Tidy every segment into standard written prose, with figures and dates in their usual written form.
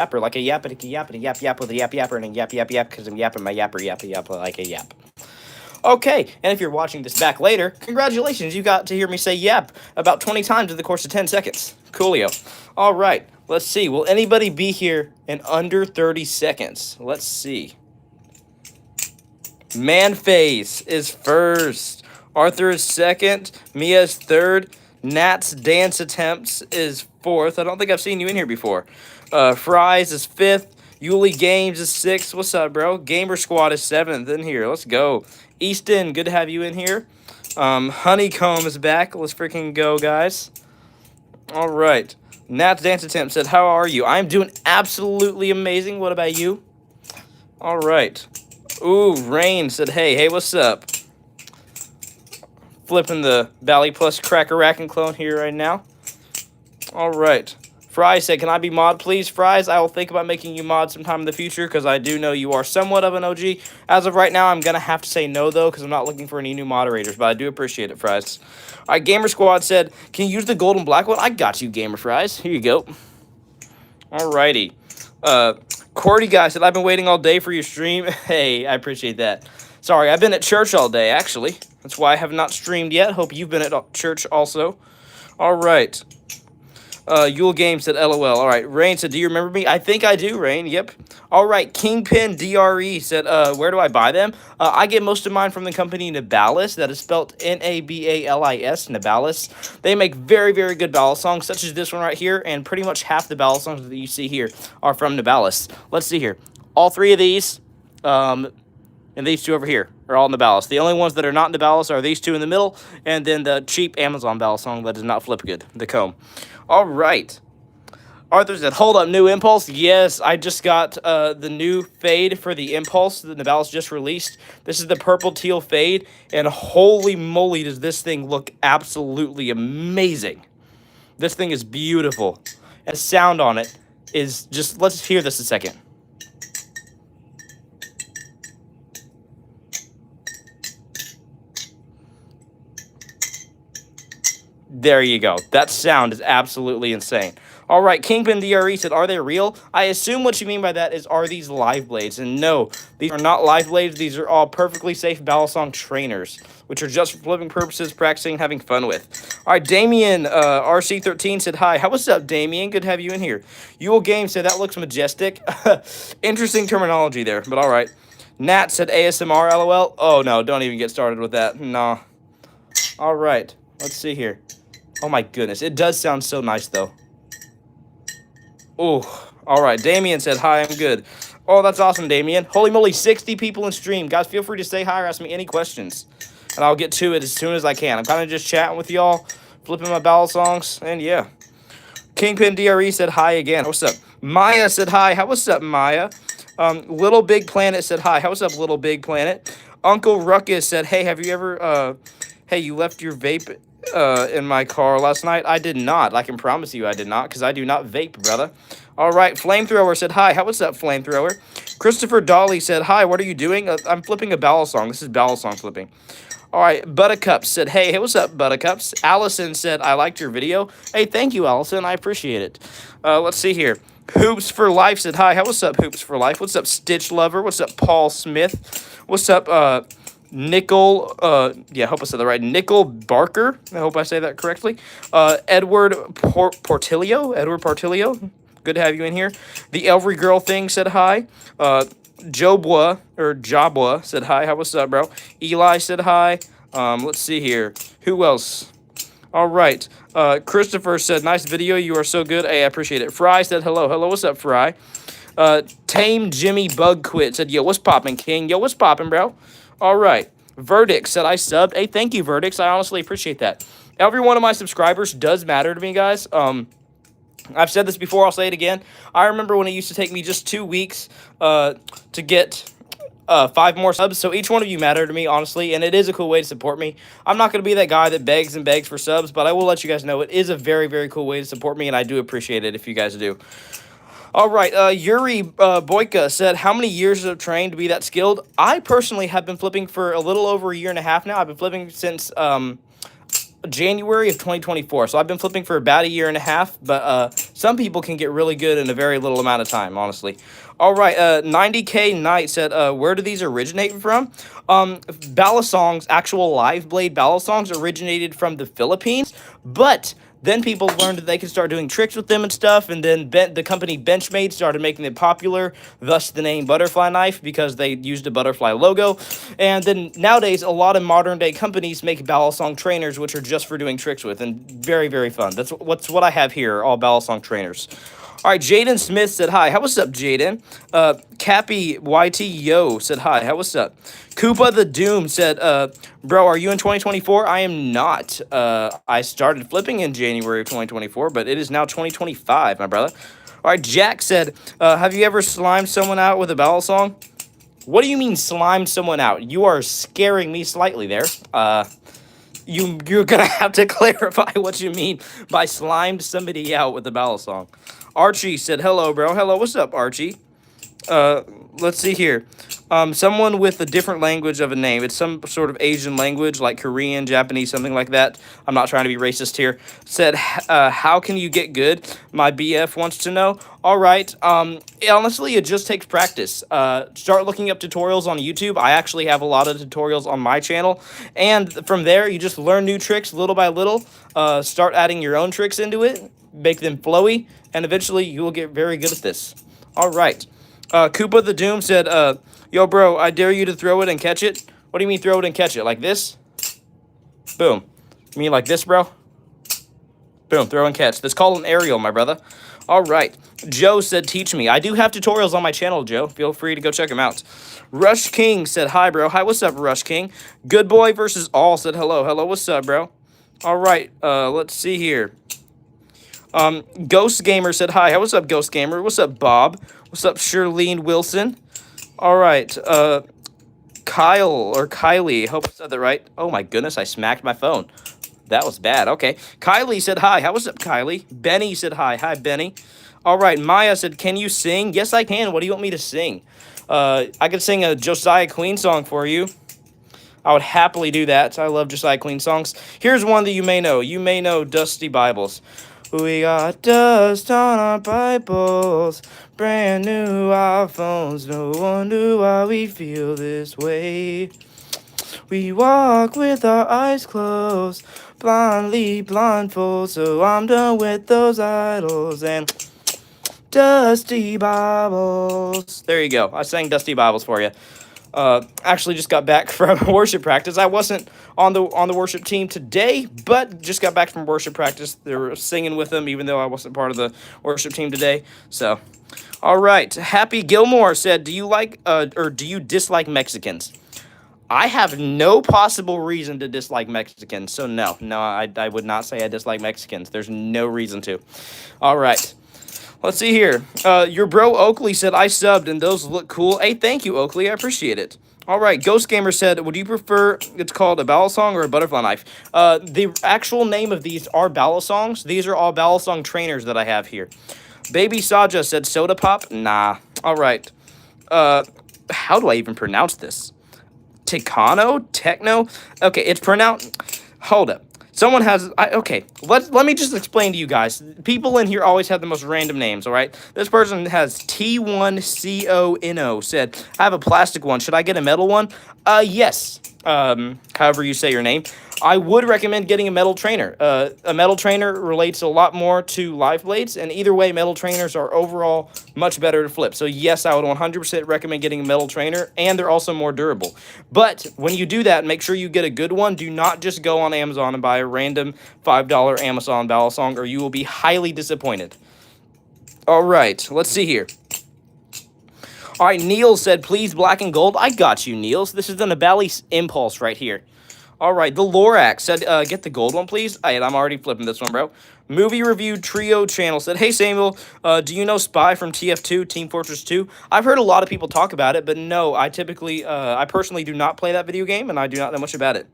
yapper, like a yap and a yap and a yap yap with a yap yapper and a yap yap yap because I'm yapping my yapper yapper yap like a yap. Okay, and if you're watching this back later, congratulations, you got to hear me say yap about 20 times in the course of 10 seconds. Coolio. All right, let's see. Will anybody be here in under 30 seconds? Let's see. Manface is first. Arthur is second. Mia is third. Nat's dance attempts is fourth. I don't think I've seen you in here before. Fries is fifth. Yuli Games is sixth. What's up, bro? Gamer Squad is seventh in here. Let's go. Easton, good to have you in here. Honeycomb is back. Let's freaking go, guys. All right. Nat's dance attempt said, how are you? I'm doing absolutely amazing. What about you? All right. Ooh, Rain said, hey, what's up? Flipping the Bally Plus Cracker Rack and clone here right now. All right. Fries said, can I be mod, please? Fries, I will think about making you mod sometime in the future because I do know you are somewhat of an OG. As of right now, I'm going to have to say no, though, because I'm not looking for any new moderators, but I do appreciate it, Fries. All right, Gamer Squad said, can you use the gold and black one? I got you, Gamer Fries. Here you go. All righty. Cordy guy said, I've been waiting all day for your stream. Hey, I appreciate that. Sorry, I've been at church all day, actually. That's why I have not streamed yet. Hope you've been at church also. All right. Yule Game said, LOL. All right. Rain said, do you remember me? I think I do, Rain. Yep. All right. Kingpin DRE said, where do I buy them? I get most of mine from the company Nabalis. That is spelled Nabalis, Nabalis. They make very, very good balisongs, such as this one right here, and pretty much half the balisongs that you see here are from Nabalis. Let's see here. All three of these, and these two over here are all Nabalis. The only ones that are not Nabalis are these two in the middle, and then the cheap Amazon balisong that does not flip good, the comb. All right. Arthur said, hold up, new Impulse? Yes, I just got the new fade for the Impulse that Nabalis just released. This is the purple teal fade, and holy moly does this thing look absolutely amazing. This thing is beautiful. And sound on it is just, let's hear this a second. There you go. That sound is absolutely insane. All right, Kingpin DRE said, are they real? I assume what you mean by that is, are these live blades? And no, these are not live blades. These are all perfectly safe balisong trainers, which are just for flipping purposes, practicing, having fun with. All right, Damien RC13 said, hi. What's up, Damien? Good to have you in here. Yule Game said, that looks majestic. Interesting terminology there, but all right. Nat said, ASMR, LOL. Oh, no, don't even get started with that. No. All right, let's see here. Oh, my goodness. It does sound so nice, though. Oh, all right. Damien said, hi, I'm good. Oh, that's awesome, Damien. Holy moly, 60 people in stream. Guys, feel free to say hi or ask me any questions, and I'll get to it as soon as I can. I'm kind of just chatting with y'all, flipping my balisongs, and yeah. Kingpin DRE said hi again. What's up? Maya said hi. What's up, Maya? Little Big Planet said hi. What's up, Little Big Planet? Uncle Ruckus said, hey, have you ever, hey, you left your vape in my car last night? I did not. I can promise you I did not, because I do not vape, brother. All right, Flamethrower said hi. What's up, Flamethrower? Christopher Dolly said hi. What are you doing? I'm flipping a balisong. This is balisong flipping. All right, Buttercups said, hey, what's up, Buttercups? Allison said, I liked your video. Hey, thank you, Allison. I appreciate it. Let's see here. Hoops for Life said hi. What's up, Hoops for Life? What's up, Stitch Lover? What's up, Paul Smith? What's up, Nickel, yeah, I hope I said that right. Nickel Barker, I hope I say that correctly. Edward Portillo, good to have you in here. The Elvery Girl thing said hi. Jobwa said hi. What's up, bro? Eli said hi. Let's see here. Who else? All right. Christopher said, nice video. You are so good. Hey, I appreciate it. Fry said hello. Hello, what's up, Fry? Tame Jimmy Bug Quit said, yo, what's poppin', King? Yo, what's poppin', bro? All right. Verdict said I subbed. Hey, thank you, Verdicts. I honestly appreciate that. Every one of my subscribers does matter to me, guys. I've said this before. I'll say it again. I remember when it used to take me just 2 weeks to get 5 more subs. So each one of you matter to me, honestly, and it is a cool way to support me. I'm not going to be that guy that begs and begs for subs, but I will let you guys know it is a very, very cool way to support me, and I do appreciate it if you guys do. All right, Yuri Boyka said, how many years have trained to be that skilled? I personally have been flipping for a little over a year and a half now. I've been flipping since January of 2024. So I've been flipping for about a year and a half, but some people can get really good in a very little amount of time, honestly. All right, 90K Knight said, where do these originate from? Balisongs, actual live blade balisongs originated from the Philippines, but then people learned that they could start doing tricks with them and stuff, and then the company Benchmade started making them popular, thus the name Butterfly Knife, because they used a butterfly logo. And then nowadays, a lot of modern-day companies make Balisong trainers, which are just for doing tricks with, and very, very fun. That's what I have here, all Balisong trainers. All right, Jaden Smith said hi. How what's up, Jaden? Cappy YT Yo said hi. How what's up? Koopa the Doom said, bro, are you in 2024? I am not. I started flipping in January of 2024, but it is now 2025, my brother. All right, Jack said, have you ever slimed someone out with a balisong? What do you mean slimed someone out? You are scaring me slightly there. You're gonna have to clarify what you mean by slimed somebody out with a balisong. Archie said, hello, bro. Hello, what's up, Archie? Let's see here. Someone with a different language of a name. It's some sort of Asian language, like Korean, Japanese, something like that. I'm not trying to be racist here. Said, how can you get good? My BF wants to know. All right. Honestly, it just takes practice. Start looking up tutorials on YouTube. I actually have a lot of tutorials on my channel. And from there, you just learn new tricks little by little. Start adding your own tricks into it. Make them flowy. And eventually, you will get very good at this. All right. Koopa the Doom said, yo, bro, I dare you to throw it and catch it. What do you mean throw it and catch it? Like this? Boom. You mean like this, bro? Boom, throw and catch. That's called an aerial, my brother. All right. Joe said, teach me. I do have tutorials on my channel, Joe. Feel free to go check them out. Rush King said, hi, bro. Hi, what's up, Rush King? Good Boy versus All said, hello. Hello, what's up, bro? All right. Let's see here. Ghost Gamer said, hi. What's up, Ghost Gamer? What's up, Bob? What's up, Shirlene Wilson? All right. Kyle or Kylie. Hope I said that right. Oh, my goodness. I smacked my phone. That was bad. Okay. Kylie said, hi. What's up, Kylie? Benny said, hi. Hi, Benny. All right. Maya said, can you sing? Yes, I can. What do you want me to sing? I could sing a Josiah Queen song for you. I would happily do that. I love Josiah Queen songs. Here's one that you may know. You may know Dusty Bibles. We got dust on our Bibles, brand new iPhones, no wonder why we feel this way. We walk with our eyes closed, blindly blindfold, so I'm done with those idols and Dusty Bibles. There you go. I sang Dusty Bibles for you. Actually just got back from worship practice. I wasn't on the worship team today, but just got back from worship practice. They were singing with them, even though I wasn't part of the worship team today. So, all right. Happy Gilmore said, do you like or do you dislike Mexicans? I have no possible reason to dislike Mexicans, so no, I would not say I dislike Mexicans. There's no reason to. All right. Let's see here. Your bro Oakley said, I subbed and those look cool. Hey, thank you, Oakley. I appreciate it. All right. Ghost Gamer said, would you prefer it's called a balisong or a butterfly knife? The actual name of these are balisongs. These are all balisong trainers that I have here. Baby Saja said, soda pop? Nah. All right. How do I even pronounce this? Techno? Techno? Okay, it's pronounced... Hold up. Someone has... okay, let me just explain to you guys. People in here always have the most random names, all right? This person has T1CONO, said, I have a plastic one. Should I get a metal one? Yes. However you say your name. I would recommend getting a metal trainer. A metal trainer relates a lot more to live blades, and either way, metal trainers are overall much better to flip. So yes, I would 100% recommend getting a metal trainer, and they're also more durable. But when you do that, make sure you get a good one. Do not just go on Amazon and buy a random $5 Amazon balisong, or you will be highly disappointed. All right, let's see here. All right, Neil said, please, black and gold. I got you, Niels. This is an Abali Impulse right here. All right, the Lorax said, get the gold one, please. All right, I'm already flipping this one, bro. Movie Review Trio Channel said, hey, Samuel, do you know Spy from TF2, Team Fortress 2? I've heard a lot of people talk about it, but no, I personally do not play that video game, and I do not know much about it.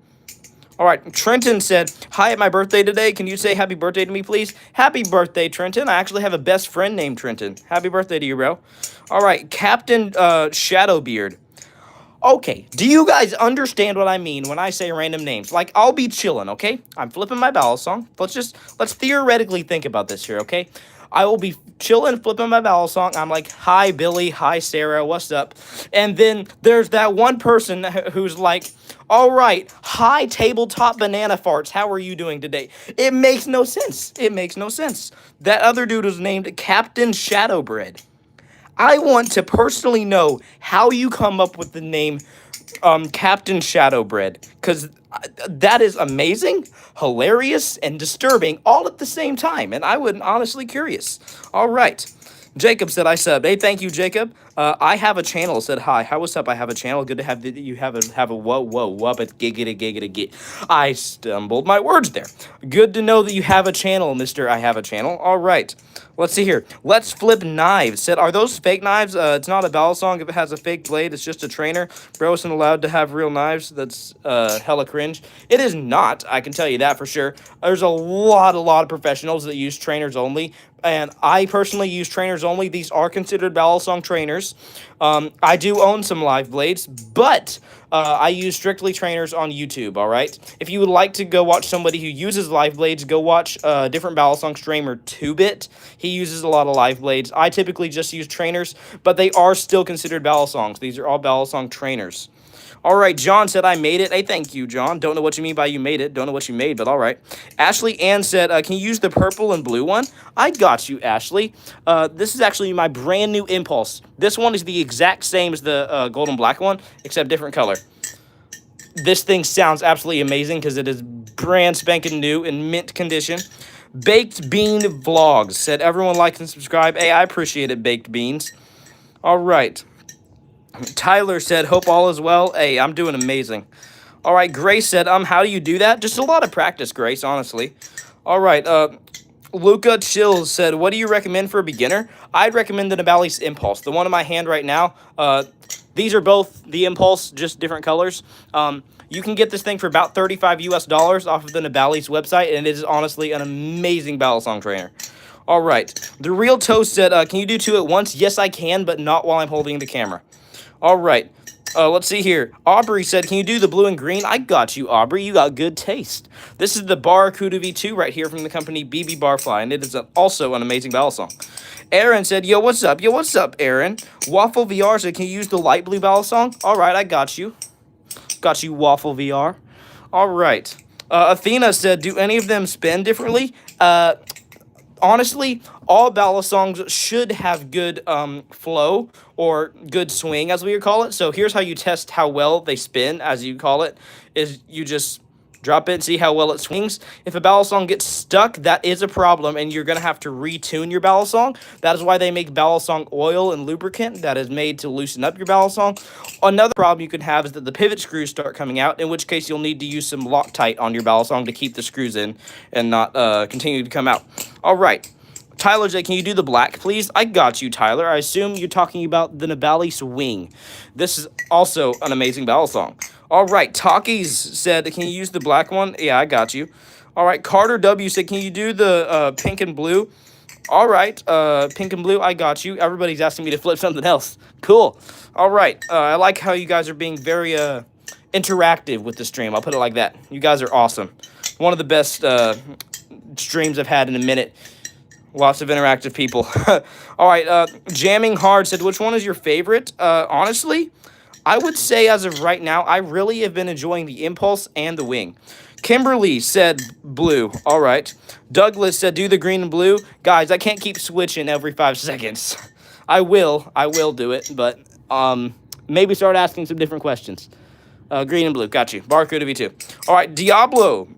All right, Trenton said, hi, at my birthday today. Can you say happy birthday to me, please? Happy birthday, Trenton. I actually have a best friend named Trenton. Happy birthday to you, bro. All right, Captain Shadowbeard. Okay, do you guys understand what I mean when I say random names? Like, I'll be chilling, okay? I'm flipping my balisong. Let's theoretically think about this here, okay? I will be chilling, flipping my balisong. I'm like, hi, Billy. Hi, Sarah. What's up? And then there's that one person who's like, all right, hi, tabletop banana farts. How are you doing today? It makes no sense. It makes no sense. That other dude was named Captain Shadowbread. I want to personally know how you come up with the name Captain Shadowbread, because that is amazing, hilarious, and disturbing all at the same time, and I would honestly curious. All right. Jacob said, I subbed. Hey, thank you, Jacob. I have a channel. Said, hi. How was up? I have a channel. Good to have you have a whoa, but giggity. I stumbled my words there. Good to know that you have a channel, Mr. I have a channel. All right. Let's see here. Let's flip knives. Said, are those fake knives? It's not a balisong if it has a fake blade. It's just a trainer. Bro isn't allowed to have real knives. That's hella cringe. It is not. I can tell you that for sure. There's a lot of professionals that use trainers only. And I personally use trainers only. These are considered balisong trainers. I do own some live blades, but I use strictly trainers on YouTube, all right? If you would like to go watch somebody who uses live blades, go watch a different balisong streamer, 2-Bit. He uses a lot of live blades. I typically just use trainers, but they are still considered balisongs. These are all balisong trainers. All right, John said, I made it. Hey, thank you, John. Don't know what you mean by you made it. Don't know what you made, but all right. Ashley Ann said, can you use the purple and blue one? I got you, Ashley. This is actually my brand new Impulse. This one is the exact same as the gold and black one, except different color. This thing sounds absolutely amazing because it is brand spanking new in mint condition. Baked Bean Vlogs said, everyone like and subscribe. Hey, I appreciate it, Baked Beans. All right. Tyler said, hope all is well. Hey, I'm doing amazing. All right, Grace said, how do you do that? Just a lot of practice, Grace, honestly. All right, Luca Chills said, what do you recommend for a beginner? I'd recommend the Balisong Impulse. The one in my hand right now, these are both the Impulse, just different colors. You can get this thing for about $35 US off of the Balisong website, and it is honestly an amazing balisong trainer. All right, The Real Toast said, can you do 2 at once? Yes, I can, but not while I'm holding the camera. All right, let's see here. Aubrey said, can you do the blue and green? I got you, Aubrey. You got good taste. This is the Barracuda V2 right here from the company BB Barfly, and it is also an amazing balisong. Aaron said, yo, what's up? Yo, what's up, Aaron? Waffle VR said, can you use the light blue balisong? All right, I got you. Got you, Waffle VR. All right. Athena said, do any of them spin differently? Honestly, all balisongs should have good flow or good swing, as we would call it. So here's how you test how well they spin, as you call it, is you just drop it and see how well it swings. If a balisong gets stuck, that is a problem, and you're going to have to retune your balisong. That is why they make balisong oil and lubricant that is made to loosen up your balisong. Another problem you can have is that the pivot screws start coming out, in which case you'll need to use some Loctite on your balisong to keep the screws in and not continue to come out. All right. Tyler said, can you do the black, please? I got you, Tyler. I assume you're talking about the Balisong Wing. This is also an amazing balisong. All right, Talkies said, can you use the black one? Yeah, I got you. All right, Carter W said, can you do the pink and blue? All right, pink and blue, I got you. Everybody's asking me to flip something else. Cool. All right, I like how you guys are being very interactive with the stream. I'll put it like that. You guys are awesome. One of the best streams I've had in a minute. Lots of interactive people. All right, Jamming Hard said, which one is your favorite? Honestly, I would say as of right now, I really have been enjoying the Impulse and the Wing. Kimberly said blue. All right. Douglas said, do the green and blue. Guys, I can't keep switching every 5 seconds. I will do it, but maybe start asking some different questions. Green and blue, got you. Barracuda V2. All right, Diablo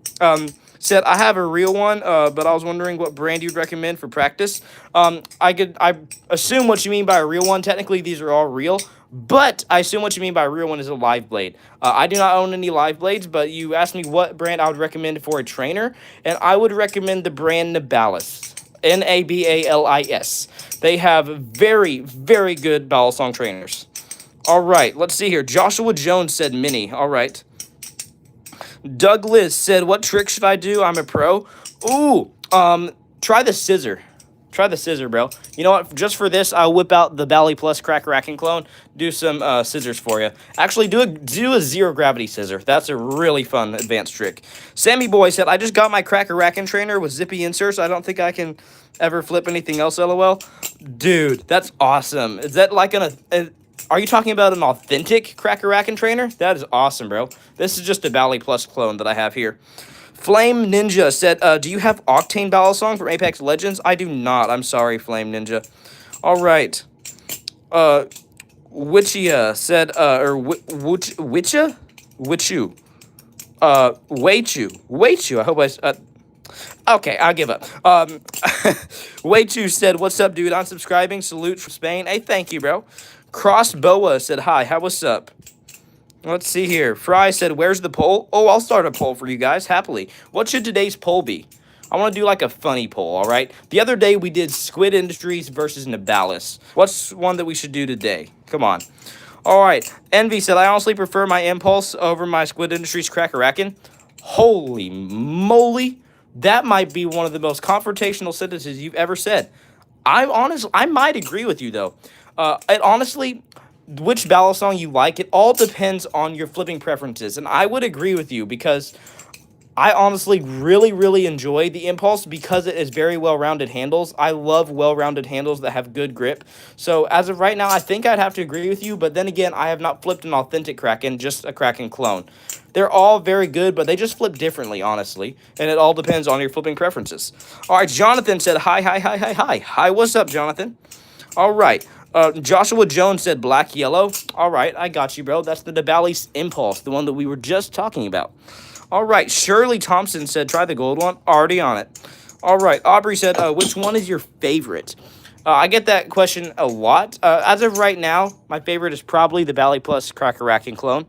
said, I have a real one, but I was wondering what brand you'd recommend for practice. I assume what you mean by a real one. Technically, these are all real, but I assume what you mean by a real one is a live blade. I do not own any live blades, but you asked me what brand I would recommend for a trainer, and I would recommend the brand Nabalis. Nabalis. They have very, very good balisong trainers. All right, let's see here. Joshua Jones said mini. All right. Douglas said, what trick should I do? I'm a pro. Ooh, try the scissor. Try the scissor, bro. You know what? Just for this, I'll whip out the Bally Plus Cracker Racking clone. Do some scissors for you. Actually, do a zero gravity scissor. That's a really fun advanced trick. Sammy Boy said, I just got my Cracker Racking trainer with zippy inserts. I don't think I can ever flip anything else, LOL. Dude, that's awesome. Is that like are you talking about an authentic Cracker Racking trainer? That is awesome, bro. This is just a Bally Plus clone that I have here. Flame Ninja said, do you have Octane Balisong from Apex Legends? I do not. I'm sorry, Flame Ninja. All right. Witchia said, Witcha? Witchu. Waichu. I hope okay, I'll give up. Waichu said, what's up, dude? Unsubscribing. Salute from Spain. Hey, thank you, bro. Crossboa said, hi. What's up? Let's see here. Fry said, where's the poll? Oh, I'll start a poll for you guys, happily. What should today's poll be? I want to do like a funny poll, all right? The other day we did Squid Industries versus Nibalis. What's one that we should do today? Come on. All right. Envy said, I honestly prefer my Impulse over my Squid Industries Cracker-Rackin'. Holy moly. That might be one of the most confrontational sentences you've ever said. I might agree with you, though. Honestly, which Balisong you like, it all depends on your flipping preferences. And I would agree with you because I honestly really enjoy the Impulse because it is very well-rounded handles. I love well-rounded handles that have good grip. So as of right now, I think I'd have to agree with you. But then again, I have not flipped an authentic Kraken, just a Kraken clone. They're all very good, but they just flip differently, honestly. And it all depends on your flipping preferences. All right, Jonathan said, hi. Hi, what's up, Jonathan? All right. Joshua Jones said black yellow. All right, I got you, bro. That's the Nibalis Impulse, the one that we were just talking about. All right, Shirley Thompson said try the gold one. Already on it. All right, Aubrey said which one is your favorite? I get that question a lot. As of right now, my favorite is probably the Bally Plus Cracker Racking clone.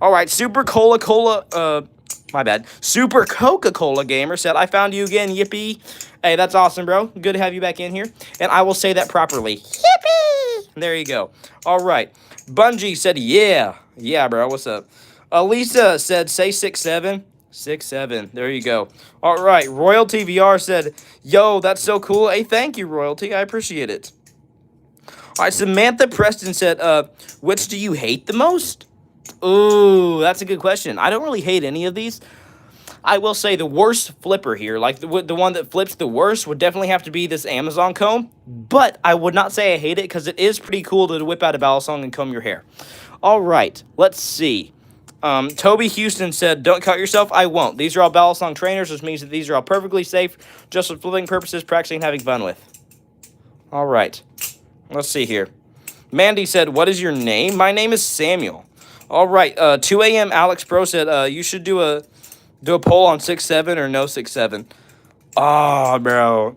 All right, Super Coca-Cola Gamer said, I found you again, yippee. Hey, that's awesome, bro. Good to have you back in here. And I will say that properly. Yippee! There you go. All right. Bungie said, yeah. Yeah, bro, what's up? Lisa said, say 6'7". 6'7". There you go. All right. Royalty VR said, yo, that's so cool. Hey, thank you, Royalty. I appreciate it. All right, Samantha Preston said, which do you hate the most? Ooh, that's a good question. I don't really hate any of these. I will say the worst flipper here, like the one that flips the worst, would definitely have to be this Amazon comb. But I would not say I hate it because it is pretty cool to whip out a Balisong and comb your hair. All right, let's see. Toby Houston said, don't cut yourself. I won't. These are all Balisong trainers, which means that these are all perfectly safe, just for flipping purposes, practicing, and having fun with. All right, let's see here. Mandy said, what is your name? My name is Samuel. All right, 2 a.m. Alex Pro said, you should do a poll on 6'7" or no 6'7". Oh, bro.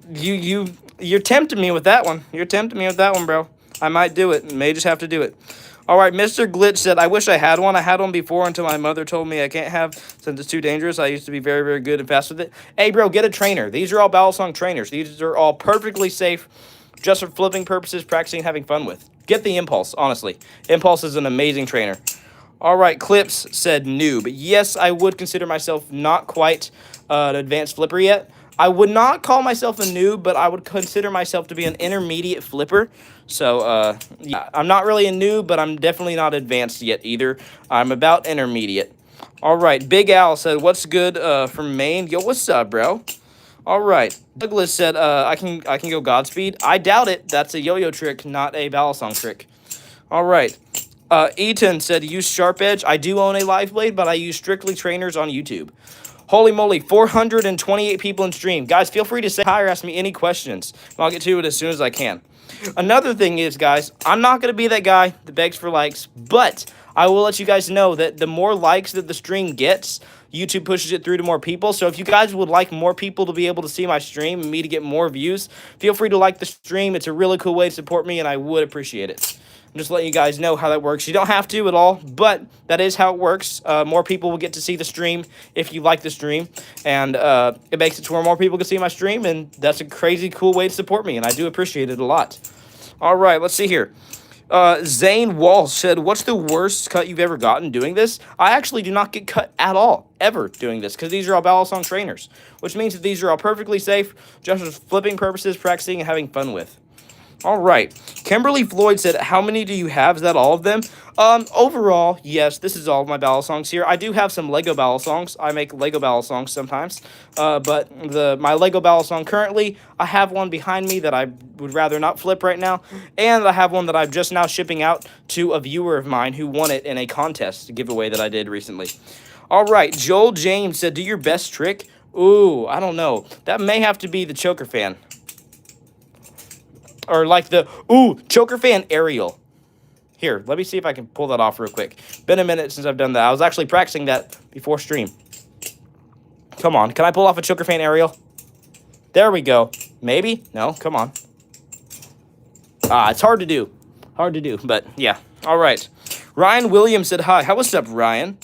You're tempting me with that one. You're tempting me with that one, bro. I might do it. May just have to do it. All right, Mr. Glitch said, I wish I had one. I had one before until my mother told me I can't have since it's too dangerous. I used to be very good and fast with it. Hey, bro, get a trainer. These are all Balisong trainers. These are all perfectly safe just for flipping purposes, practicing, having fun with. Get the Impulse, honestly. Impulse is an amazing trainer. All right, Clips said noob. Yes, I would consider myself not quite an advanced flipper yet. I would not call myself a noob, but I would consider myself to be an intermediate flipper. So, yeah, I'm not really a noob, but I'm definitely not advanced yet either. I'm about intermediate. All right, Big Al said, what's good from Maine? Yo, what's up, bro? All right, Douglas said, I can go Godspeed. I doubt it. That's a yo-yo trick, not a Balisong trick. All right. Eaton said, use Sharp Edge. I do own a live blade, but I use strictly trainers on YouTube. Holy moly, 428 people in stream. Guys, feel free to say hi or ask me any questions. And I'll get to it as soon as I can. Another thing is, guys, I'm not going to be that guy that begs for likes, but I will let you guys know that the more likes that the stream gets, YouTube pushes it through to more people. So if you guys would like more people to be able to see my stream and me to get more views, feel free to like the stream. It's a really cool way to support me, and I would appreciate it. I'm just letting you guys know how that works. You don't have to at all, but that is how it works. More people will get to see the stream if you like the stream, and it makes it to where more people can see my stream, and that's a crazy cool way to support me, and I do appreciate it a lot. All right, let's see here. Zane Walsh said, what's the worst cut you've ever gotten doing this? I actually do not get cut at all, ever, doing this, because these are all Balisong trainers, which means that these are all perfectly safe, just for flipping purposes, practicing, and having fun with. All right. Kimberly Floyd said, how many do you have? Is that all of them? Overall, yes, this is all of my Balisongs here. I do have some Lego Balisongs. I make Lego Balisongs sometimes. But my Lego Balisong currently, I have one behind me that I would rather not flip right now. And I have one that I'm just now shipping out to a viewer of mine who won it in a contest giveaway that I did recently. All right. Joel James said, do your best trick? Ooh, I don't know. That may have to be the choker fan. Or like the, choker fan aerial. Here, let me see if I can pull that off real quick. Been a minute since I've done that. I was actually practicing that before stream. Come on, can I pull off a choker fan aerial? There we go. Maybe? No, come on. It's hard to do. Hard to do, but yeah. All right. Ryan Williams said, hi. How what's up, Ryan?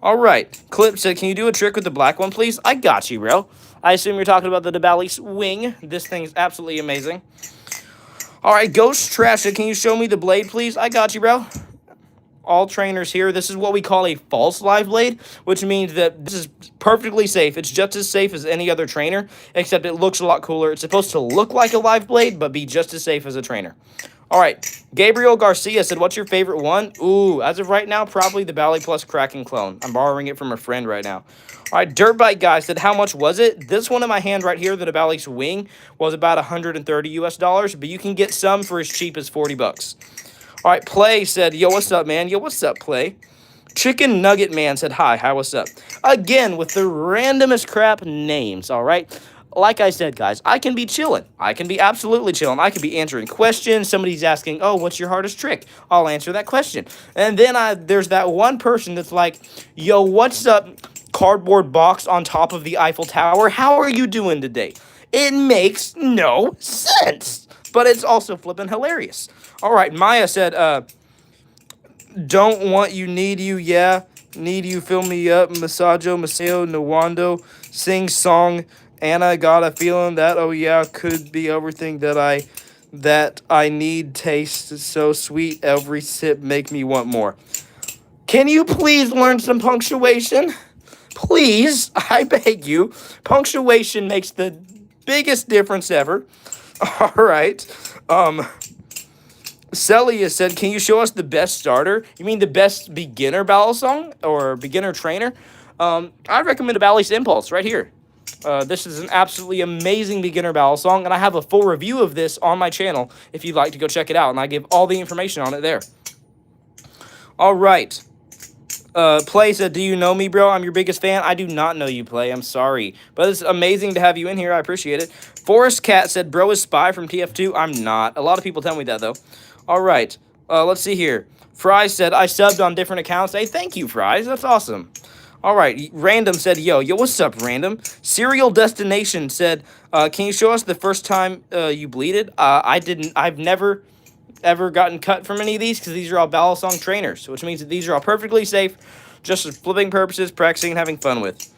All right. Clip said, can you do a trick with the black one, please? I got you, bro. I assume you're talking about the Balisong wing. This thing's absolutely amazing. All right, Ghost Trash, can you show me the blade, please? I got you, bro. All trainers here. This is what we call a false live blade, which means that this is perfectly safe. It's just as safe as any other trainer, except it looks a lot cooler. It's supposed to look like a live blade, but be just as safe as a trainer. All right, Gabriel Garcia said, what's your favorite one? Ooh, as of right now, probably the Bali Plus Kraken clone. I'm borrowing it from a friend right now. All right, Dirtbike Guy said, how much was it? This one in my hand right here, the Balisong wing, was about $130 US, but you can get some for as cheap as 40 bucks. All right, Play said, yo, what's up, man? Yo, what's up, Play? Chicken Nugget Man said, hi, what's up? Again, with the randomest crap names, all right? Like I said, guys, I can be chilling. I can be absolutely chilling. I can be answering questions. Somebody's asking, oh, what's your hardest trick? I'll answer that question. And then there's that one person that's like, yo, what's up, cardboard box on top of the Eiffel Tower? How are you doing today? It makes no sense. But it's also flipping hilarious. All right, Maya said, don't want you, need you, yeah. Need you, fill me up. Masajo, Maseo, Nawando, sing song. Anna got a feeling that, oh yeah, could be everything that I need. Taste so sweet, every sip make me want more. Can you please learn some punctuation? Please, I beg you. Punctuation makes the biggest difference ever. All right. Celia said, can you show us the best starter? You mean the best beginner Balisong or beginner trainer? I'd recommend a Bali's Impulse right here. This is an absolutely amazing beginner Balisong, and I have a full review of this on my channel if you'd like to go check it out, and I give all the information on it there. All right. Play said, do you know me, bro? I'm your biggest fan. I do not know you, Play. I'm sorry. But it's amazing to have you in here. I appreciate it. Forest Cat said, bro is Spy from TF2. I'm not. A lot of people tell me that, though. All right. Let's see here. Fries said, I subbed on different accounts. Hey, thank you, Fries. That's awesome. All right, Random said, yo, what's up, Random? Serial Destination said, can you show us the first time you bleeded? I've never ever gotten cut from any of these because these are all Balisong trainers, which means that these are all perfectly safe, just for flipping purposes, practicing, and having fun with.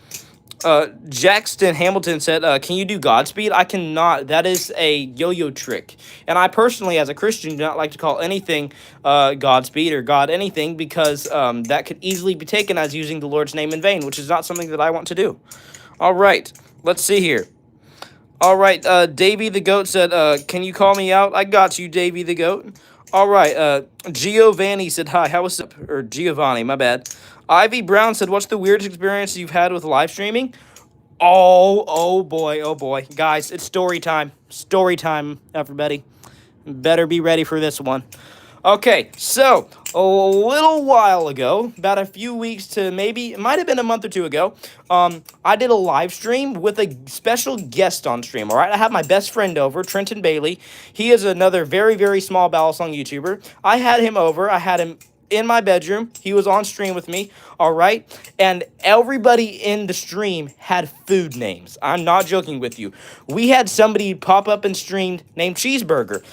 Jackson Hamilton said, can you do Godspeed? I cannot. That is a yo-yo trick. And I personally, as a Christian, do not like to call anything Godspeed or God anything because that could easily be taken as using the Lord's name in vain, which is not something that I want to do. All right. Let's see here. All right. Davey the Goat said, can you call me out? I got you, Davey the Goat. All right. Giovanni said, hi. How was up? Or Giovanni, my bad. Ivy Brown said, what's the weirdest experience you've had with live streaming? Oh boy. Guys, it's story time. Story time, everybody. Better be ready for this one. Okay, so a little while ago, about a few weeks to maybe, it might have been a month or two ago, I did a live stream with a special guest on stream, all right? I have my best friend over, Trenton Bailey. He is another very, very small Balisong YouTuber. I had him over. I had him in my bedroom. He was on stream with me, all right? And everybody in the stream had food names. I'm not joking with you. We had somebody pop up and streamed named Cheeseburger.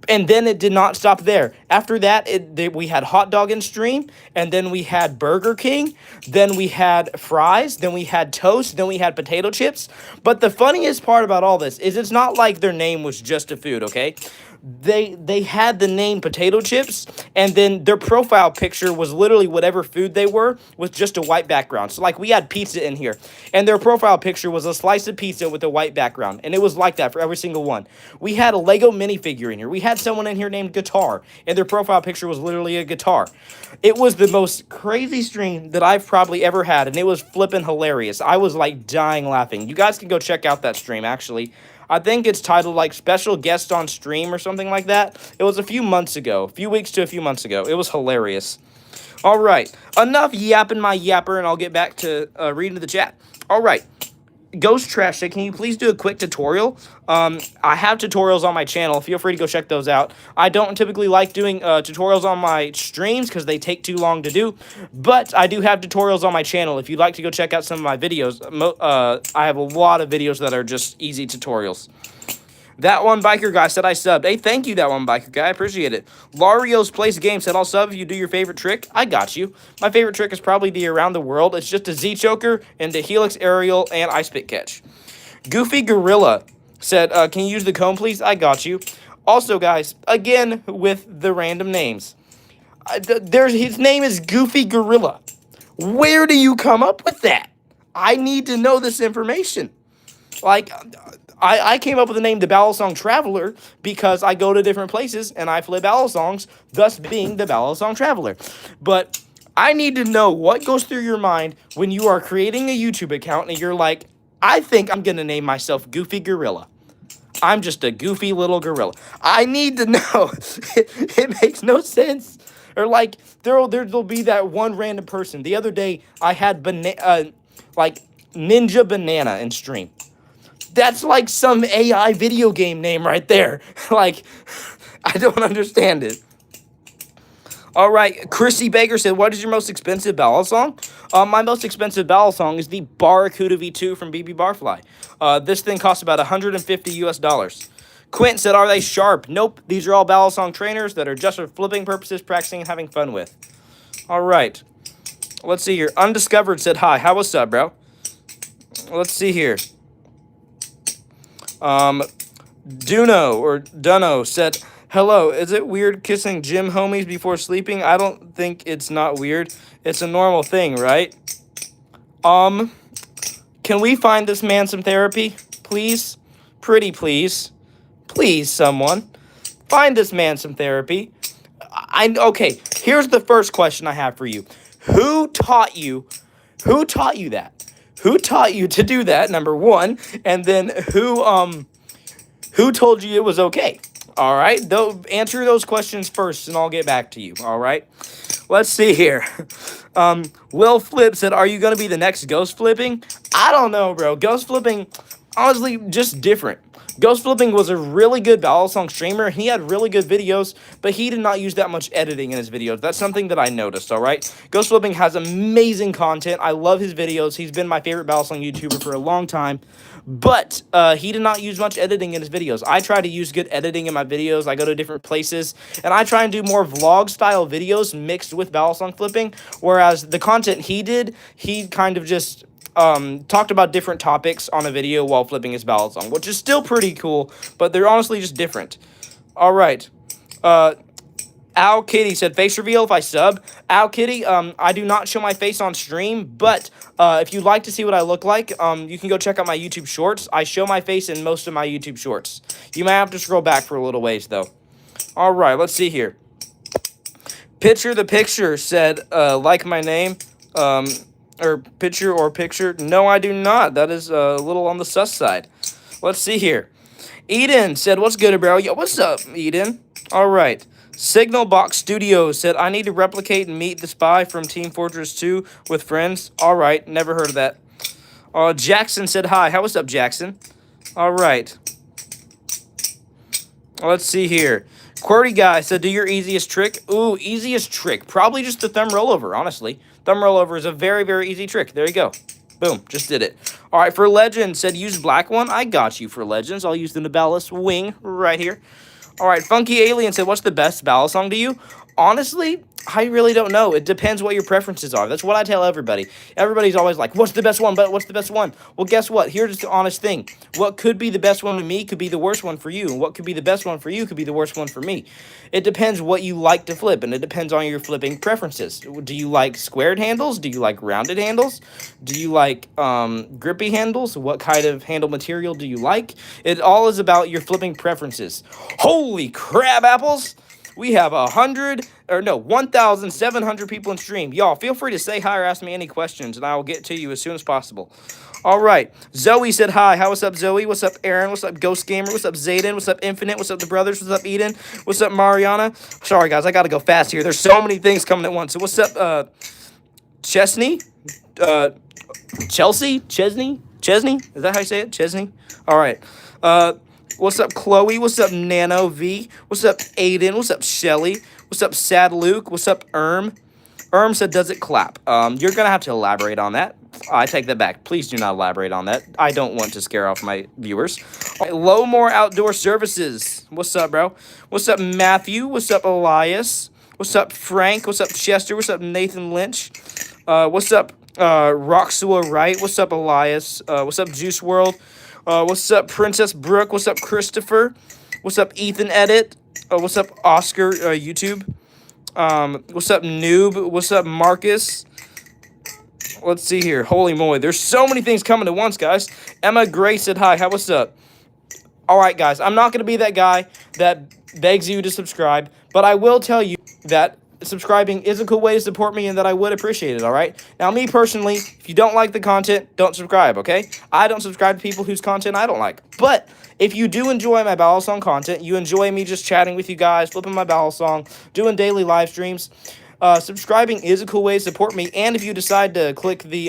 And then it did not stop there. After that, we had hot dog in stream, and then we had Burger King, then we had fries, then we had toast, then we had potato chips. But the funniest part about all this is it's not like their name was just a food, okay? they had the name potato chips, and then their profile picture was literally whatever food they were with just a white background. So like we had pizza in here, and their profile picture was a slice of pizza with a white background, and it was like that for every single one. We had a Lego minifigure in here. We had someone in here named Guitar, and their profile picture was literally a guitar. It was the most crazy stream that I've probably ever had, and it was flipping hilarious. I was like dying laughing. You guys can go check out that stream actually. I think it's titled like special guest on stream or something like that. It was a few months ago, a few weeks to a few months ago. It was hilarious. All right, enough yapping my yapper, and I'll get back to reading the chat. All right. Ghost Trash, can you please do a quick tutorial? I have tutorials on my channel. Feel free to go check those out. I don't typically like doing tutorials on my streams because they take too long to do, but I do have tutorials on my channel. If you'd like to go check out some of my videos, I have a lot of videos that are just easy tutorials. That one biker guy said I subbed. Hey, thank you, that one biker guy. I appreciate it. Lario's Place Game said I'll sub if you do your favorite trick. I got you. My favorite trick is probably the Around the World. It's just a Z-choker and the Helix Aerial and Ice Pick Catch. Goofy Gorilla said, can you use the comb, please? I got you. Also, guys, again, with the random names. His name is Goofy Gorilla. Where do you come up with that? I need to know this information. Like... I came up with the name the Balisong Traveler because I go to different places and I flip balisongs, thus being the Balisong Traveler. But I need to know what goes through your mind when you are creating a YouTube account and you're like, I think I'm going to name myself Goofy Gorilla. I'm just a goofy little gorilla. I need to know. It makes no sense. Or like, there'll be that one random person. The other day, I had Ninja Banana in stream. That's like some AI video game name right there. Like, I don't understand it. All right, Chrissy Baker said, what is your most expensive balisong? My most expensive balisong is the Barracuda V2 from BB Barfly. This thing costs about $150 US. Quint said, are they sharp? Nope, these are all balisong trainers that are just for flipping purposes, practicing, and having fun with. All right, let's see here. Undiscovered said, hi, how was up, bro? Let's see here. Duno said, hello, is it weird kissing gym homies before sleeping? I don't think it's not weird. It's a normal thing, right? Can we find this man some therapy, please? Pretty please. Please, someone. Find this man some therapy. Okay, here's the first question I have for you. Who taught you that? Who taught you to do that, number one? And then who told you it was okay? All right, answer those questions first, and I'll get back to you. All right, let's see here. Will Flip said, are you going to be the next ghost flipping? I don't know, bro. Ghost flipping, honestly, just different. Ghost Flipping was a really good balisong streamer. He had really good videos, but he did not use that much editing in his videos. That's something that I noticed, all right? Ghost Flipping has amazing content. I love his videos. He's been my favorite balisong YouTuber for a long time, but he did not use much editing in his videos. I try to use good editing in my videos. I go to different places, and I try and do more vlog-style videos mixed with balisong flipping, whereas the content he did, he kind of just... talked about different topics on a video while flipping his balisong, which is still pretty cool, but they're honestly just different. All right. Al Kitty said, face reveal if I sub. Al Kitty, I do not show my face on stream, but if you'd like to see what I look like, you can go check out my YouTube shorts. I show my face in most of my YouTube shorts. You might have to scroll back for a little ways, though. All right, let's see here. Picture the Picture said, like my name, or picture. No, I do not. That is a little on the sus side. Let's see here. Eden said, what's good, bro? Yo, what's up, Eden? All right. Signal Box Studios said, I need to replicate and meet the spy from Team Fortress 2 with friends. All right. Never heard of that. Jackson said, hi. How was up, Jackson? All right. Let's see here. Quirty Guy said, do your easiest trick. Ooh, easiest trick. Probably just the thumb rollover, honestly. Thumb rollover is a very, very easy trick. There you go. Boom. Just did it. All right. For Legends, said use black one. I got you for Legends. I'll use the Nibalis wing right here. All right. Funky Alien said, what's the best balisong to you? Honestly, I really don't know. It depends what your preferences are. That's what I tell everybody. Everybody's always like, what's the best one? But what's the best one? Well, guess what? Here's the honest thing. What could be the best one to me could be the worst one for you. And what could be the best one for you could be the worst one for me. It depends what you like to flip, and it depends on your flipping preferences. Do you like squared handles? Do you like rounded handles? Do you like grippy handles? What kind of handle material do you like? It all is about your flipping preferences. Holy crab apples! We have 1,700 people in stream. Y'all, feel free to say hi or ask me any questions, and I will get to you as soon as possible. All right. Zoe said hi. What's up, Zoe? What's up, Aaron? What's up, Ghost Gamer? What's up, Zayden? What's up, Infinite? What's up, the brothers? What's up, Eden? What's up, Mariana? Sorry, guys. I got to go fast here. There's so many things coming at once. So what's up, Chesney? Chelsea? Chesney? Is that how you say it? Chesney? All right. What's up, Chloe? What's up, Nano V? What's up, Aiden? What's up, Shelly? What's up, Sad Luke? What's up, Erm said, does it clap? You're going to have to elaborate on that. I take that back. Please do not elaborate on that. I don't want to scare off my viewers. Low More Outdoor Services. What's up, bro? What's up, Matthew? What's up, Elias? What's up, Frank? What's up, Chester? What's up, Nathan Lynch? What's up, Roxua Wright? What's up, Elias? What's up, Juice World? What's up, Princess Brooke? What's up, Christopher? What's up, Ethan Edit? What's up, Oscar YouTube? What's up, Noob? What's up, Marcus? Let's see here. Holy moly. There's so many things coming at once, guys. Emma Gray said hi. What's up? All right, guys. I'm not going to be that guy that begs you to subscribe, but I will tell you that subscribing is a cool way to support me and that I would appreciate it, all right? Now, me personally, if you don't like the content, don't subscribe, okay? I don't subscribe to people whose content I don't like. But if you do enjoy my Balisong content, you enjoy me just chatting with you guys, flipping my Balisong, doing daily live streams, subscribing is a cool way to support me. And if you decide to click the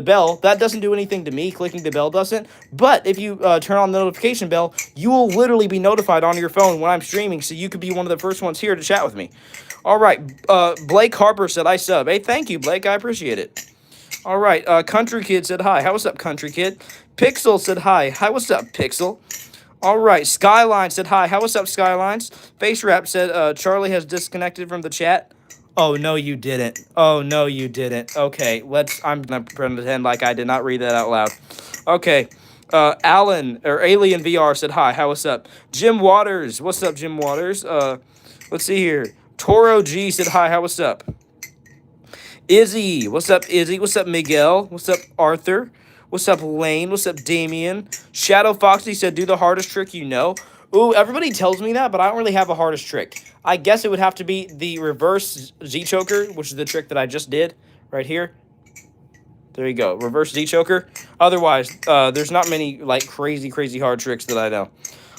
bell, that doesn't do anything to me. Clicking the bell doesn't. But if you turn on the notification bell, you will literally be notified on your phone when I'm streaming, so you could be one of the first ones here to chat with me. All right. Blake Harper said, I sub. Hey, thank you, Blake. I appreciate it. All right. Country Kid said hi. What's up, Country Kid? Pixel said hi. What's up, Pixel? All right. Skyline said hi. What's up, Skylines? Face Rap said Charlie has disconnected from the chat. Oh, no, you didn't. Oh, no, you didn't. Okay, I'm going to pretend like I did not read that out loud. Okay, Alien VR said hi. What's up? Jim Waters. What's up, Jim Waters? Let's see here. Toro G said hi. What's up? Izzy. What's up, Izzy? What's up, Miguel? What's up, Arthur? What's up, Lane? What's up, Damien? Shadow Foxy said, do the hardest trick you know. Ooh, everybody tells me that, but I don't really have a hardest trick. I guess it would have to be the reverse Z-choker, which is the trick that I just did right here. There you go, reverse Z-choker. Otherwise, there's not many like crazy hard tricks that I know.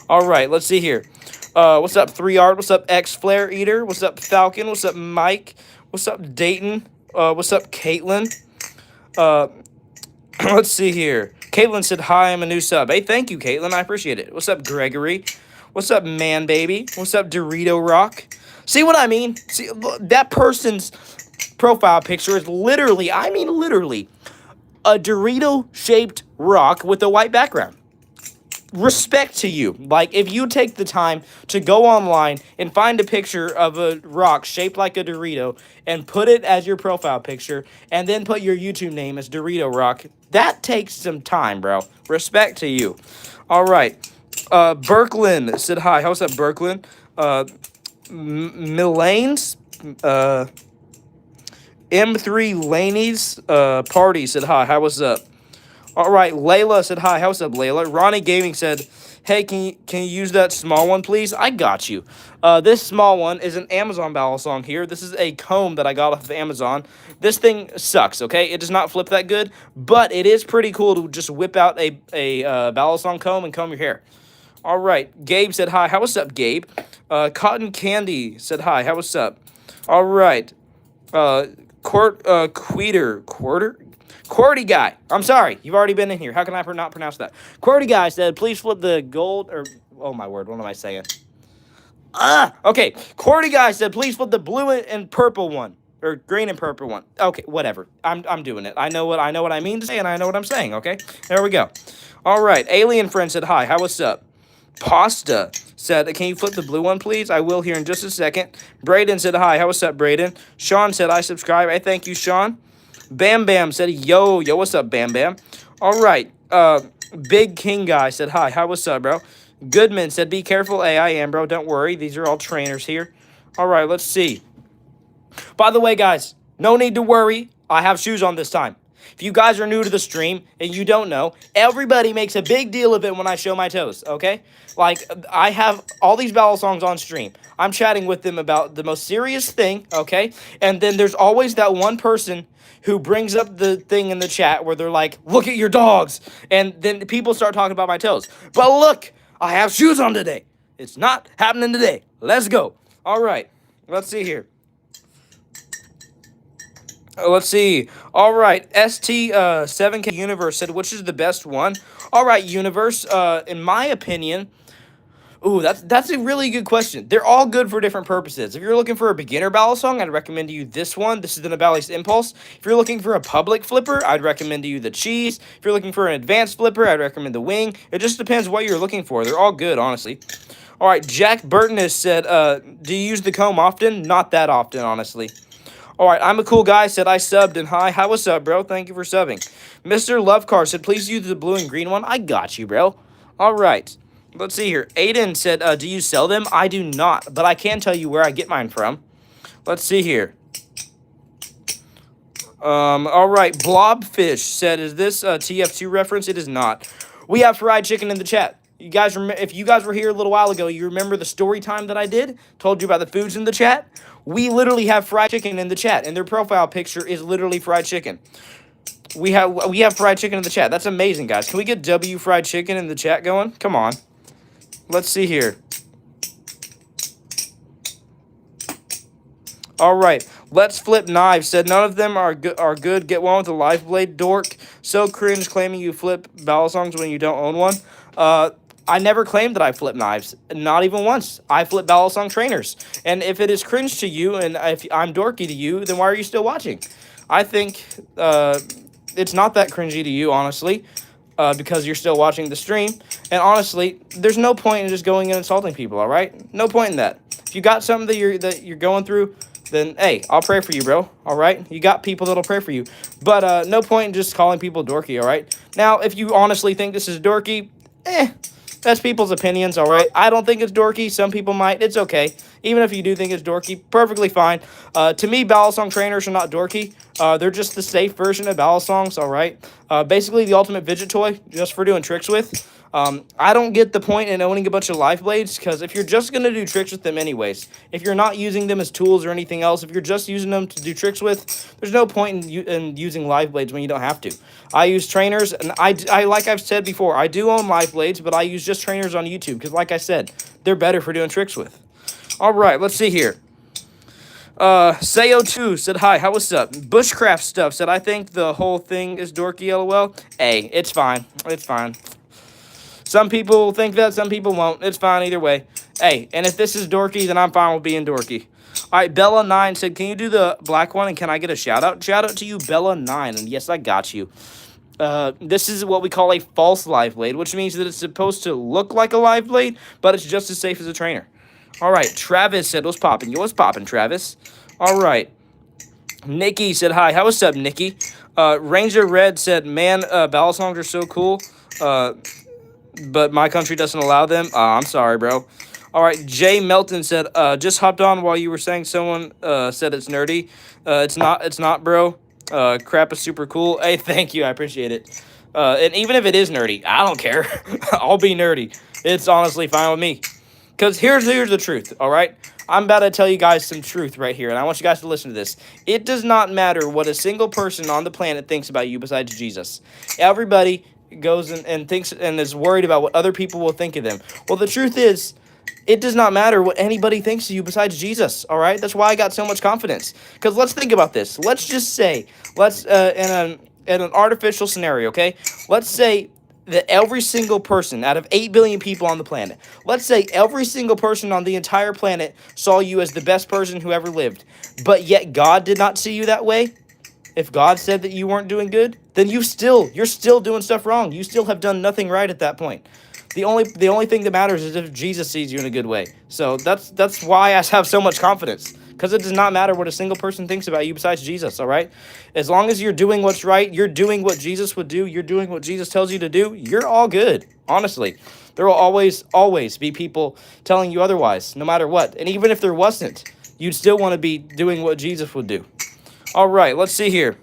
All right, let's see here. What's up, 3Art? What's up, X Flare Eater? What's up, Falcon? What's up, Mike? What's up, Dayton? What's up, Caitlin? Let's see here. Caitlin said, hi, I'm a new sub. Hey, thank you, Caitlin. I appreciate it. What's up, Gregory? What's up, Man Baby? What's up, Dorito Rock? See what I mean? See, that person's profile picture is literally, I mean literally, a Dorito-shaped rock with a white background. Respect to you. Like, if you take the time to go online and find a picture of a rock shaped like a Dorito and put it as your profile picture and then put your YouTube name as Dorito Rock, that takes some time, bro. Respect to you. All right. Berklin said hi. What's up, Berklin? Milanes? M3 Laney's party said hi. What's up? All right, Layla said hi. What's up, Layla? Ronnie Gaming said, hey, can you use that small one, please? I got you. This small one is an Amazon Balisong here. This is a comb that I got off of Amazon. This thing sucks, okay? It does not flip that good, but it is pretty cool to just whip out a Balisong comb and comb your hair. All right, Gabe said hi. What's up, Gabe? Cotton Candy said hi. What's up? All right. Quarty Guy. I'm sorry. You've already been in here. How can I not pronounce that? Quarty Guy said, please flip the gold, or, oh my word, what am I saying? Okay. Quarty Guy said, please flip the blue and purple one, or green and purple one. Okay, whatever. I'm doing it. I know what I mean to say, and I know what I'm saying, okay? There we go. All right. Alien Friend said, hi. What's up? Pasta said, can you flip the blue one, please? I will here in just a second. Braden said, hi. How what's up, Braden? Sean said, I subscribe. I thank you, Sean. Bam Bam said, yo, what's up, Bam Bam? All right. Big King Guy said, hi. How what's up, bro? Goodman said, be careful. Hey, I am, bro. Don't worry. These are all trainers here. All right, let's see. By the way, guys, no need to worry. I have shoes on this time. If you guys are new to the stream and you don't know, everybody makes a big deal of it when I show my toes, okay? Like, I have all these balisongs on stream. I'm chatting with them about the most serious thing, okay? And then there's always that one person who brings up the thing in the chat where they're like, look at your dogs. And then people start talking about my toes. But look, I have shoes on today. It's not happening today. Let's go. All right, let's see here. Let's see. All right, ST7K Universe said, which is the best one? All right, Universe, in my opinion, ooh, that's a really good question. They're all good for different purposes. If you're looking for a beginner balisong, I'd recommend to you this one. This is the Nabali's Impulse. If you're looking for a public flipper, I'd recommend to you the Cheese. If you're looking for an advanced flipper, I'd recommend the Wing. It just depends what you're looking for. They're all good, honestly. All right, Jack Burton has said, do you use the comb often? Not that often, honestly. All right, I'm a cool guy, said I subbed, and hi, how what's up, bro? Thank you for subbing. Mr. Lovecar said, please use the blue and green one. I got you, bro. All right, let's see here. Aiden said, do you sell them? I do not, but I can tell you where I get mine from. Let's see here. All right, Blobfish said, is this a TF2 reference? It is not. We have fried chicken in the chat. You guys, if you guys were here a little while ago, you remember the story time that I did? Told you about the foods in the chat? We literally have fried chicken in the chat, and their profile picture is literally fried chicken. We have fried chicken in the chat. That's amazing, guys. Can we get W fried chicken in the chat going? Come on. Let's see here. All right. Let's Flip Knives said, none of them are good. Get one with a live blade, dork. So cringe claiming you flip balisongs when you don't own one. I never claimed that I flip knives, not even once. I flip balisong trainers. And if it is cringe to you and if I'm dorky to you, then why are you still watching? I think it's not that cringy to you, honestly, because you're still watching the stream. And honestly, there's no point in just going and insulting people, all right? No point in that. If you got something that you're going through, then, hey, I'll pray for you, bro, all right? You got people that'll pray for you. But no point in just calling people dorky, all right? Now, if you honestly think this is dorky, that's people's opinions, all right? I don't think it's dorky. Some people might. It's okay. Even if you do think it's dorky, perfectly fine. To me, balisong trainers are not dorky. They're just the safe version of balisongs, all right? Basically, the ultimate fidget toy, just for doing tricks with. I don't get the point in owning a bunch of live blades, because if you're just going to do tricks with them anyways, if you're not using them as tools or anything else, if you're just using them to do tricks with, there's no point in using live blades when you don't have to. I use trainers, and I like I've said before, I do own live blades, but I use just trainers on YouTube, because like I said, they're better for doing tricks with. All right, let's see here. Sayo2 said, hi, how what's up? Bushcraft Stuff said, I think the whole thing is dorky, lol. Hey, it's fine. It's fine. Some people think that, some people won't. It's fine either way. Hey, and if this is dorky, then I'm fine with being dorky. All right, Bella9 said, can you do the black one, and can I get a shout-out? Shout-out to you, Bella9, and yes, I got you. This is what we call a false live blade, which means that it's supposed to look like a live blade, but it's just as safe as a trainer. All right, Travis said, what's poppin'? Yo, what's poppin', Travis? All right. Nikki said, hi. How what's up, Nikki? Ranger Red said, man, balisongs are so cool, but my country doesn't allow them. I'm sorry, bro. All right, Jay Melton said, just hopped on while you were saying someone said it's nerdy. It's not, bro. Crap is super cool. Hey, thank you. I appreciate it. And even if it is nerdy, I don't care. I'll be nerdy. It's honestly fine with me. Because here's the truth, all right? I'm about to tell you guys some truth right here, and I want you guys to listen to this. It does not matter what a single person on the planet thinks about you besides Jesus. Everybody goes and thinks and is worried about what other people will think of them. Well, the truth is, it does not matter what anybody thinks of you besides Jesus, all right? That's why I got so much confidence. Because let's think about this. Let's just say, in an artificial scenario, okay? Let's say that every single person out of 8 billion people on the planet, let's say every single person on the entire planet saw you as the best person who ever lived, but yet God did not see you that way. If God said that you weren't doing good, then you're still doing stuff wrong. You still have done nothing right at that point. The only thing that matters is if Jesus sees you in a good way. So that's why I have so much confidence. Because it does not matter what a single person thinks about you besides Jesus, all right? As long as you're doing what's right, you're doing what Jesus would do, you're doing what Jesus tells you to do, you're all good, honestly. There will always be people telling you otherwise, no matter what. And even if there wasn't, you'd still want to be doing what Jesus would do. All right, let's see here.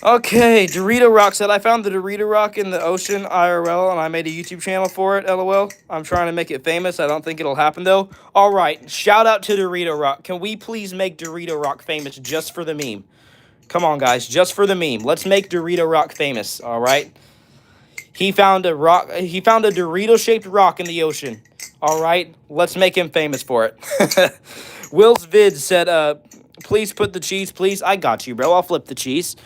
Okay, Dorito Rock said, I found the Dorito Rock in the ocean IRL, and I made a YouTube channel for it, LOL. I'm trying to make it famous. I don't think it'll happen, though. All right, shout out to Dorito Rock. Can we please make Dorito Rock famous just for the meme? Come on, guys, just for the meme. Let's make Dorito Rock famous, all right? He found a rock. He found a Dorito-shaped rock in the ocean. All right, let's make him famous for it. Will's vid said, please put the cheese, please. I got you, bro. I'll flip the cheese.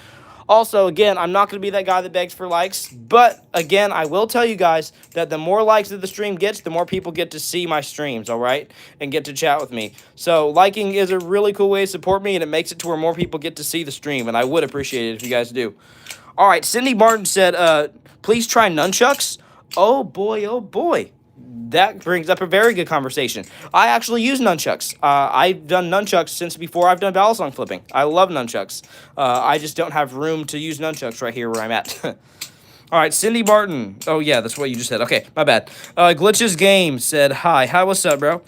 Also, again, I'm not going to be that guy that begs for likes, but again, I will tell you guys that the more likes that the stream gets, the more people get to see my streams, all right, and get to chat with me. So liking is a really cool way to support me, and it makes it to where more people get to see the stream, and I would appreciate it if you guys do. All right, Cindy Martin said, please try nunchucks. Oh, boy, oh, boy. That brings up a very good conversation. I actually use nunchucks. I've done nunchucks since before I've done balisong flipping. I love nunchucks. I just don't have room to use nunchucks right here where I'm at. All right, Cindy Martin. Oh, yeah, that's what you just said. Okay, my bad. Glitches Game said, hi, what's up, bro?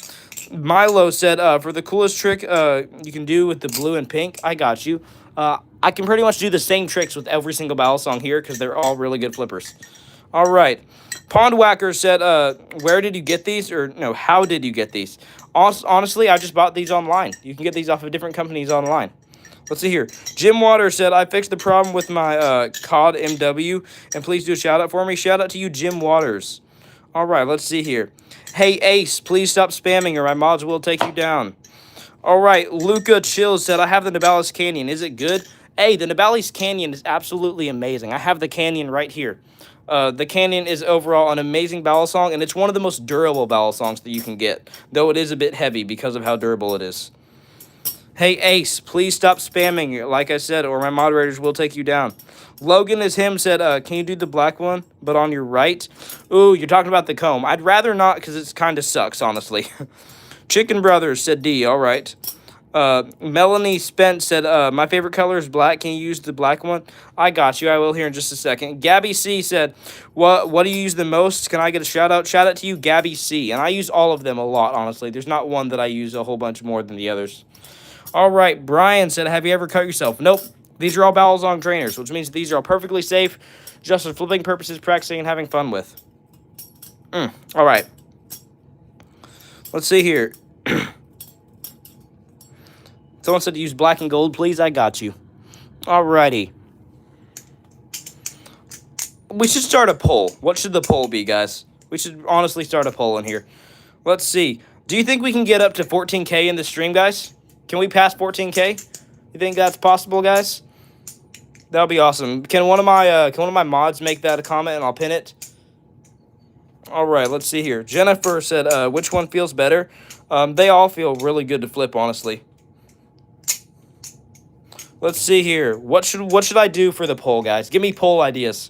Milo said, for the coolest trick you can do with the blue and pink, I got you. I can pretty much do the same tricks with every single balisong here because they're all really good flippers. All right. Pond Whacker said, where did you get these? Or, no, how did you get these? Honestly, I just bought these online. You can get these off of different companies online. Let's see here. Jim Waters said, I fixed the problem with my COD MW, and please do a shout-out for me. Shout-out to you, Jim Waters. All right, let's see here. Hey, Ace, please stop spamming or my mods will take you down. All right, Luca Chills said, I have the Nabalis Canyon. Is it good? Hey, the Nabalis Canyon is absolutely amazing. I have the canyon right here. The Canyon is overall an amazing balisong, and it's one of the most durable balisongs that you can get, though it is a bit heavy because of how durable it is. Hey, Ace, please stop spamming, like I said, or my moderators will take you down. Logan is him said, can you do the black one, but on your right? Ooh, you're talking about the comb. I'd rather not because it kind of sucks, honestly. Chicken Brothers said D, all right. Melanie Spence said, my favorite color is black. Can you use the black one? I got you. I will here in just a second. Gabby C said, what do you use the most? Can I get a shout out? Shout out to you, Gabby C. And I use all of them a lot, honestly. There's not one that I use a whole bunch more than the others. All right. Brian said, have you ever cut yourself? Nope. These are all balisong trainers, which means these are all perfectly safe, just for flipping purposes, practicing, and having fun with. All right. Let's see here. Someone said to use black and gold, please. I got you. Alrighty. We should start a poll. What should the poll be, guys? We should honestly start a poll in here. Let's see. Do you think we can get up to 14K in the stream, guys? Can we pass 14K? You think that's possible, guys? That would be awesome. Can one of my mods make that a comment and I'll pin it? All right, let's see here. Jennifer said, which one feels better? They all feel really good to flip, honestly. Let's see here. What should I do for the poll, guys? Give me poll ideas.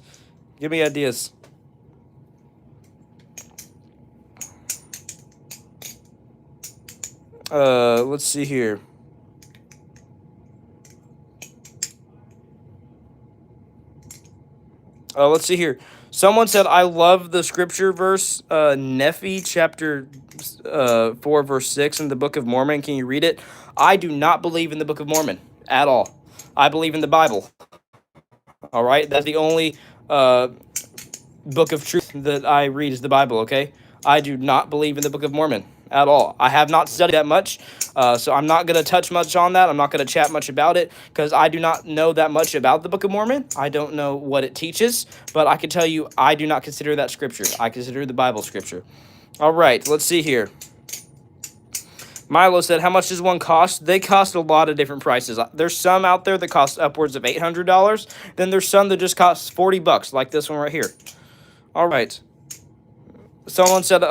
Give me ideas. Let's see here. Let's see here. Someone said, I love the scripture verse, Nephi chapter 4, verse 6 in the Book of Mormon. Can you read it? I do not believe in the Book of Mormon at all. I believe in the Bible. All right? That's the only book of truth that I read is the Bible, okay? I do not believe in the Book of Mormon at all. I have not studied that much, so I'm not going to touch much on that. I'm not going to chat much about it because I do not know that much about the Book of Mormon. I don't know what it teaches, but I can tell you I do not consider that scripture. I consider the Bible scripture. All right, let's see here. Milo said, how much does one cost? They cost a lot of different prices. There's some out there that cost upwards of $800. Then there's some that just cost $40, like this one right here. All right. Someone said,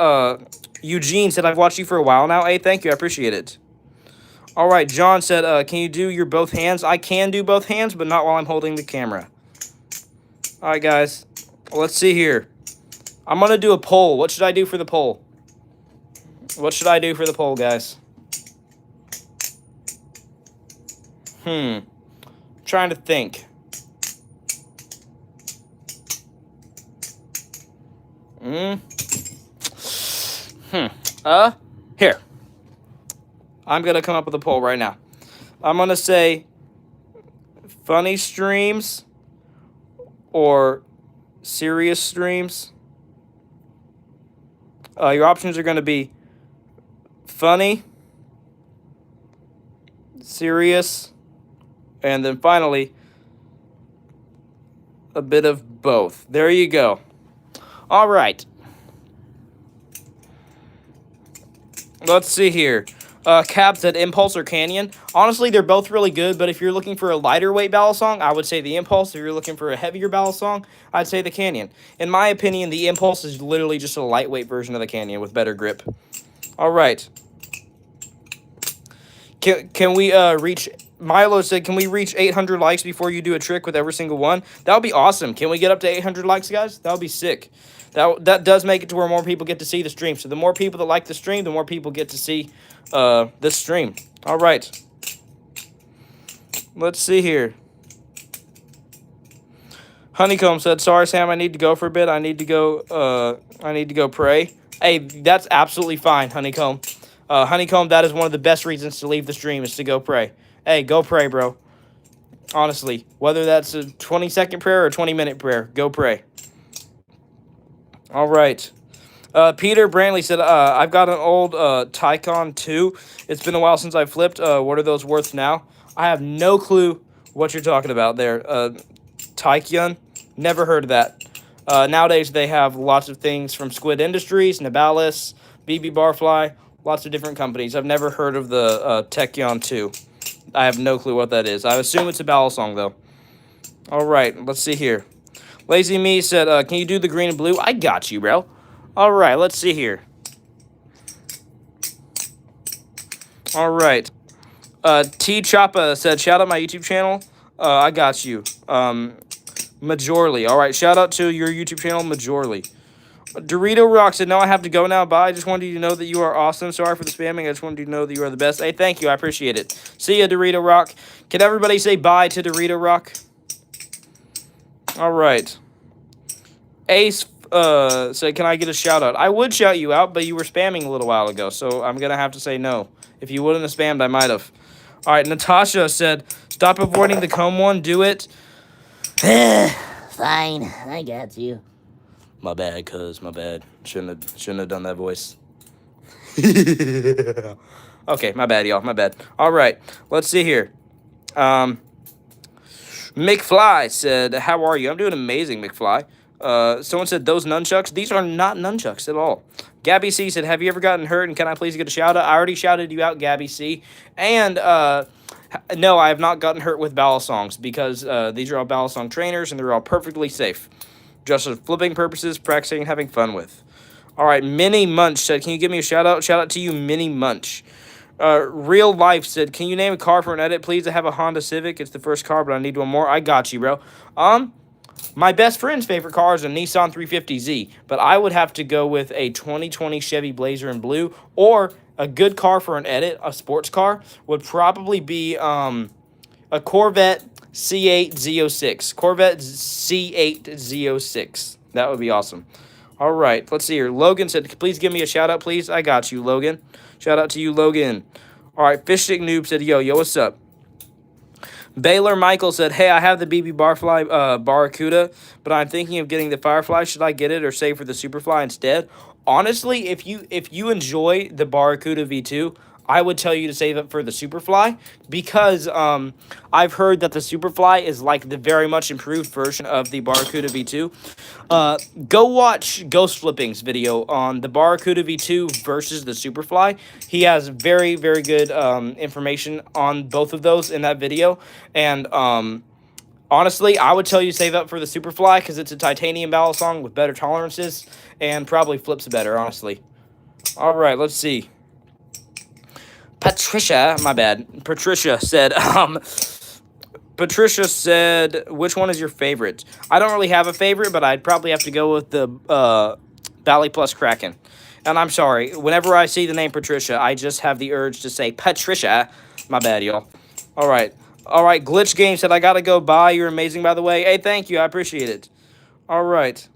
Eugene said, I've watched you for a while now. Hey, thank you. I appreciate it. All right. John said, can you do your both hands? I can do both hands, but not while I'm holding the camera. All right, guys. Let's see here. I'm going to do a poll. What should I do for the poll? What should I do for the poll, guys? Trying to think. Here. I'm going to come up with a poll right now. I'm going to say funny streams or serious streams. Your options are going to be funny, serious, and then finally, a bit of both. There you go. All right. Let's see here. Cab said Impulse or Canyon. Honestly, they're both really good, but if you're looking for a lighter weight balisong, I would say the Impulse. If you're looking for a heavier balisong, I'd say the Canyon. In my opinion, the Impulse is literally just a lightweight version of the Canyon with better grip. All right. Can we reach... Milo said, can we reach 800 likes before you do a trick with every single one? That would be awesome. Can we get up to 800 likes, guys? That would be sick. That does make it to where more people get to see the stream. So the more people that like the stream, the more people get to see this stream. All right. Let's see here. Honeycomb said, sorry, Sam, I need to go for a bit. I need to go pray. Hey, that's absolutely fine, Honeycomb. Honeycomb, that is one of the best reasons to leave the stream is to go pray. Hey, go pray, bro. Honestly, whether that's a 20-second prayer or a 20-minute prayer, go pray. All right. Peter Brantley said, I've got an old Tycon 2. It's been a while since I flipped. What are those worth now? I have no clue what you're talking about there. Tycon? Never heard of that. Nowadays, they have lots of things from Squid Industries, Nabalis, BB Barfly, lots of different companies. I've never heard of the Techyon 2. I have no clue what that is. I assume it's a balisong, though. All right, let's see here. Lazy Me said, can you do the green and blue? I got you, bro. All right, let's see here. All right. T Choppa said, shout out my YouTube channel. I got you. Majorly. All right, shout out to your YouTube channel, Majorly. Dorito Rock said, no, I have to go now. Bye. I just wanted you to know that you are awesome. Sorry for the spamming. I just wanted you to know that you are the best. Hey, thank you. I appreciate it. See ya, Dorito Rock. Can everybody say bye to Dorito Rock? All right. Ace said, can I get a shout out? I would shout you out, but you were spamming a little while ago, so I'm going to have to say no. If you wouldn't have spammed, I might have. All right, Natasha said, stop avoiding the comb one. Do it. Fine, I got you. My bad, cuz. My bad. Shouldn't have done that voice. Okay, my bad, y'all. My bad. All right, let's see here. McFly said, how are you? I'm doing amazing, McFly. Someone said, those nunchucks? These are not nunchucks at all. Gabby C said, have you ever gotten hurt, and can I please get a shout-out? I already shouted you out, Gabby C. And, no, I have not gotten hurt with balisongs because these are all balisong trainers, and they're all perfectly safe. Just for flipping purposes, practicing, and having fun with. All right, Minnie Munch said, can you give me a shout-out? Shout-out to you, Minnie Munch. Real Life said, can you name a car for an edit, please? I have a Honda Civic. It's the first car, but I need one more. I got you, bro. My best friend's favorite car is a Nissan 350Z, but I would have to go with a 2020 Chevy Blazer in blue, or a good car for an edit, a sports car, would probably be a Corvette C8 Z06. Corvette C8 Z06. That would be awesome. All right, let's see here. Logan said, please give me a shout-out, please. I got you, Logan. Shout-out to you, Logan. All right, Fish Stick Noob said, yo, what's up? Baylor Michael said, hey, I have the BB Barfly Barracuda, but I'm thinking of getting the Firefly. Should I get it or save for the Superfly instead? Honestly, if you enjoy the Barracuda V2, I would tell you to save up for the Superfly, because I've heard that the Superfly is like the very much improved version of the Barracuda V2. Go watch Ghost Flipping's video on the Barracuda V2 versus the Superfly. He has very, very good information on both of those in that video. And honestly, I would tell you to save up for the Superfly because it's a titanium balisong with better tolerances and probably flips better, honestly. All right, let's see. Patricia said, which one is your favorite? I don't really have a favorite, but I'd probably have to go with the Valley Plus Kraken. And I'm sorry, whenever I see the name Patricia, I just have the urge to say Patricia. My bad, y'all. All right. All right, Glitch Game said, I gotta go. Bye. You're amazing, by the way. Hey, thank you. I appreciate it. All right.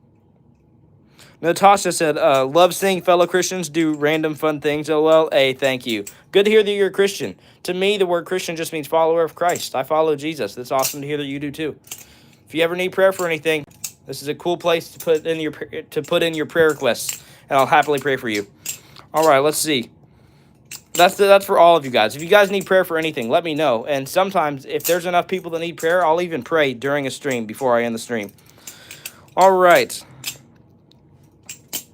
Natasha said, love seeing fellow Christians do random fun things. LOL. Hey, thank you. Good to hear that you're a Christian. To me, the word Christian just means follower of Christ. I follow Jesus. That's awesome to hear that you do too. If you ever need prayer for anything, this is a cool place to put in your prayer requests, and I'll happily pray for you. All right, let's see. That's for all of you guys. If you guys need prayer for anything, let me know. And sometimes, if there's enough people that need prayer, I'll even pray during a stream before I end the stream. All right.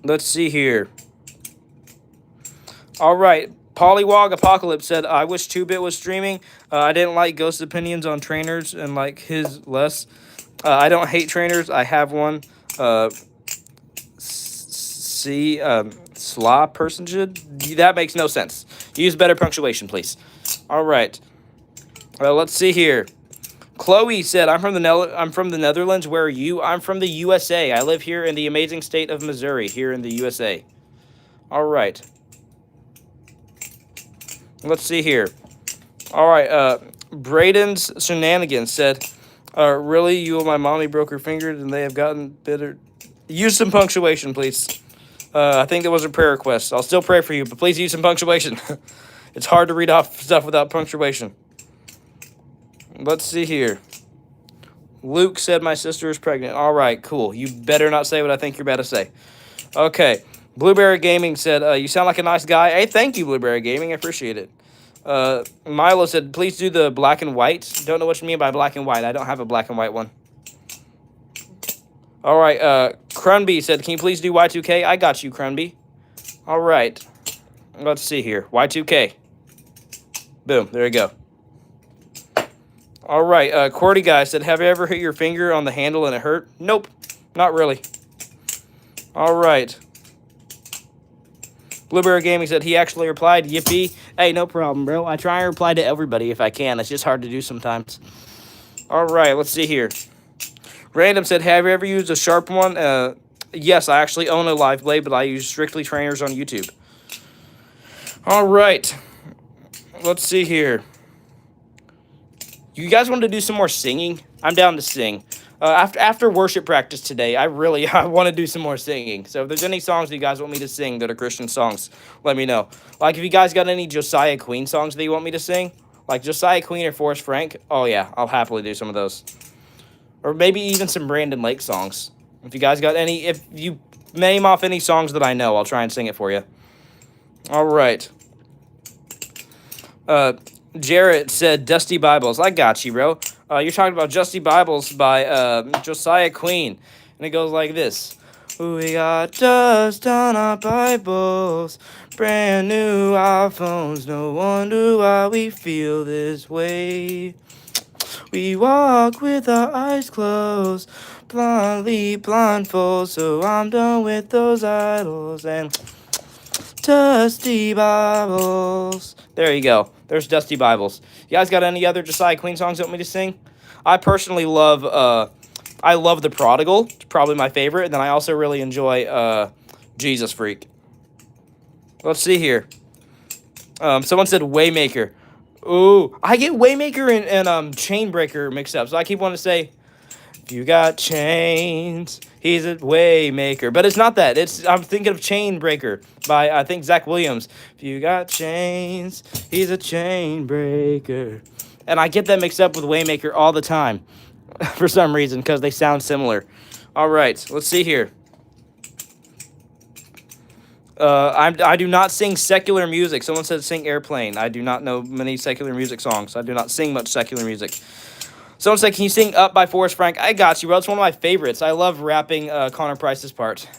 Let's see here. All right. Polywog Apocalypse said, I wish 2-Bit was streaming. I didn't like Ghost's opinions on trainers and like his less. I don't hate trainers. I have one. Slab person should. That makes no sense. Use better punctuation, please. All right. Let's see here. Chloe said, I'm from the Netherlands. Where are you? I'm from the USA. I live here in the amazing state of Missouri, here in the USA. All right. Let's see here. All right. Braden's Shenanigans said, really, you and my mommy broke her fingers and they have gotten bitter. Use some punctuation, please. I think that was a prayer request. I'll still pray for you, but please use some punctuation. It's hard to read off stuff without punctuation. Let's see here. Luke said my sister is pregnant. All right, cool. You better not say what I think you're about to say. Okay. Blueberry Gaming said, you sound like a nice guy. Hey, thank you, Blueberry Gaming. I appreciate it. Milo said, please do the black and white. Don't know what you mean by black and white. I don't have a black and white one. All right. Crunby said, can you please do Y2K? I got you, Crunby. All right. Let's see here. Y2K. Boom. There you go. All right. Cordy Guy said, have you ever hit your finger on the handle and it hurt? Nope. Not really. All right. Blueberry Gaming said he actually replied, yippee. Hey, no problem, bro. I try and reply to everybody if I can. It's just hard to do sometimes. All right, let's see here. Random said, have you ever used a sharp one? Yes, I actually own a live blade, but I use strictly trainers on YouTube. All right. Let's see here. You guys want to do some more singing? I'm down to sing. After worship practice today, I want to do some more singing. So if there's any songs that you guys want me to sing that are Christian songs, let me know. Like if you guys got any Josiah Queen songs that you want me to sing, like Josiah Queen or Forrest Frank, oh yeah, I'll happily do some of those. Or maybe even some Brandon Lake songs. If you guys got any, if you name off any songs that I know, I'll try and sing it for you. All right. Jarrett said, Dusty Bibles. I got you, bro. You're talking about Dusty Bibles by Josiah Queen. And it goes like this. We got dust on our Bibles, brand new iPhones. No wonder why we feel this way. We walk with our eyes closed, blindly blindfold. So I'm done with those idols and Dusty Bibles. There you go. There's Dusty Bibles. You guys got any other Josiah Queen songs you want me to sing? I personally love, I love The Prodigal. It's probably my favorite. And then I also really enjoy Jesus Freak. Let's see here. Someone said Waymaker. Ooh, I get Waymaker and Chainbreaker mixed up. So I keep wanting to say, you got chains, he's a Waymaker. But it's not that. I'm thinking of Chainbreaker by, I think, Zach Williams. If you got chains, he's a chain breaker. And I get that mixed up with Waymaker all the time for some reason because they sound similar. All right, let's see here. I do not sing secular music. Someone said sing Airplane. I do not know many secular music songs. I do not sing much secular music. Someone said, can you sing Up by Forrest Frank? I got you, bro. It's one of my favorites. I love rapping Connor Price's part.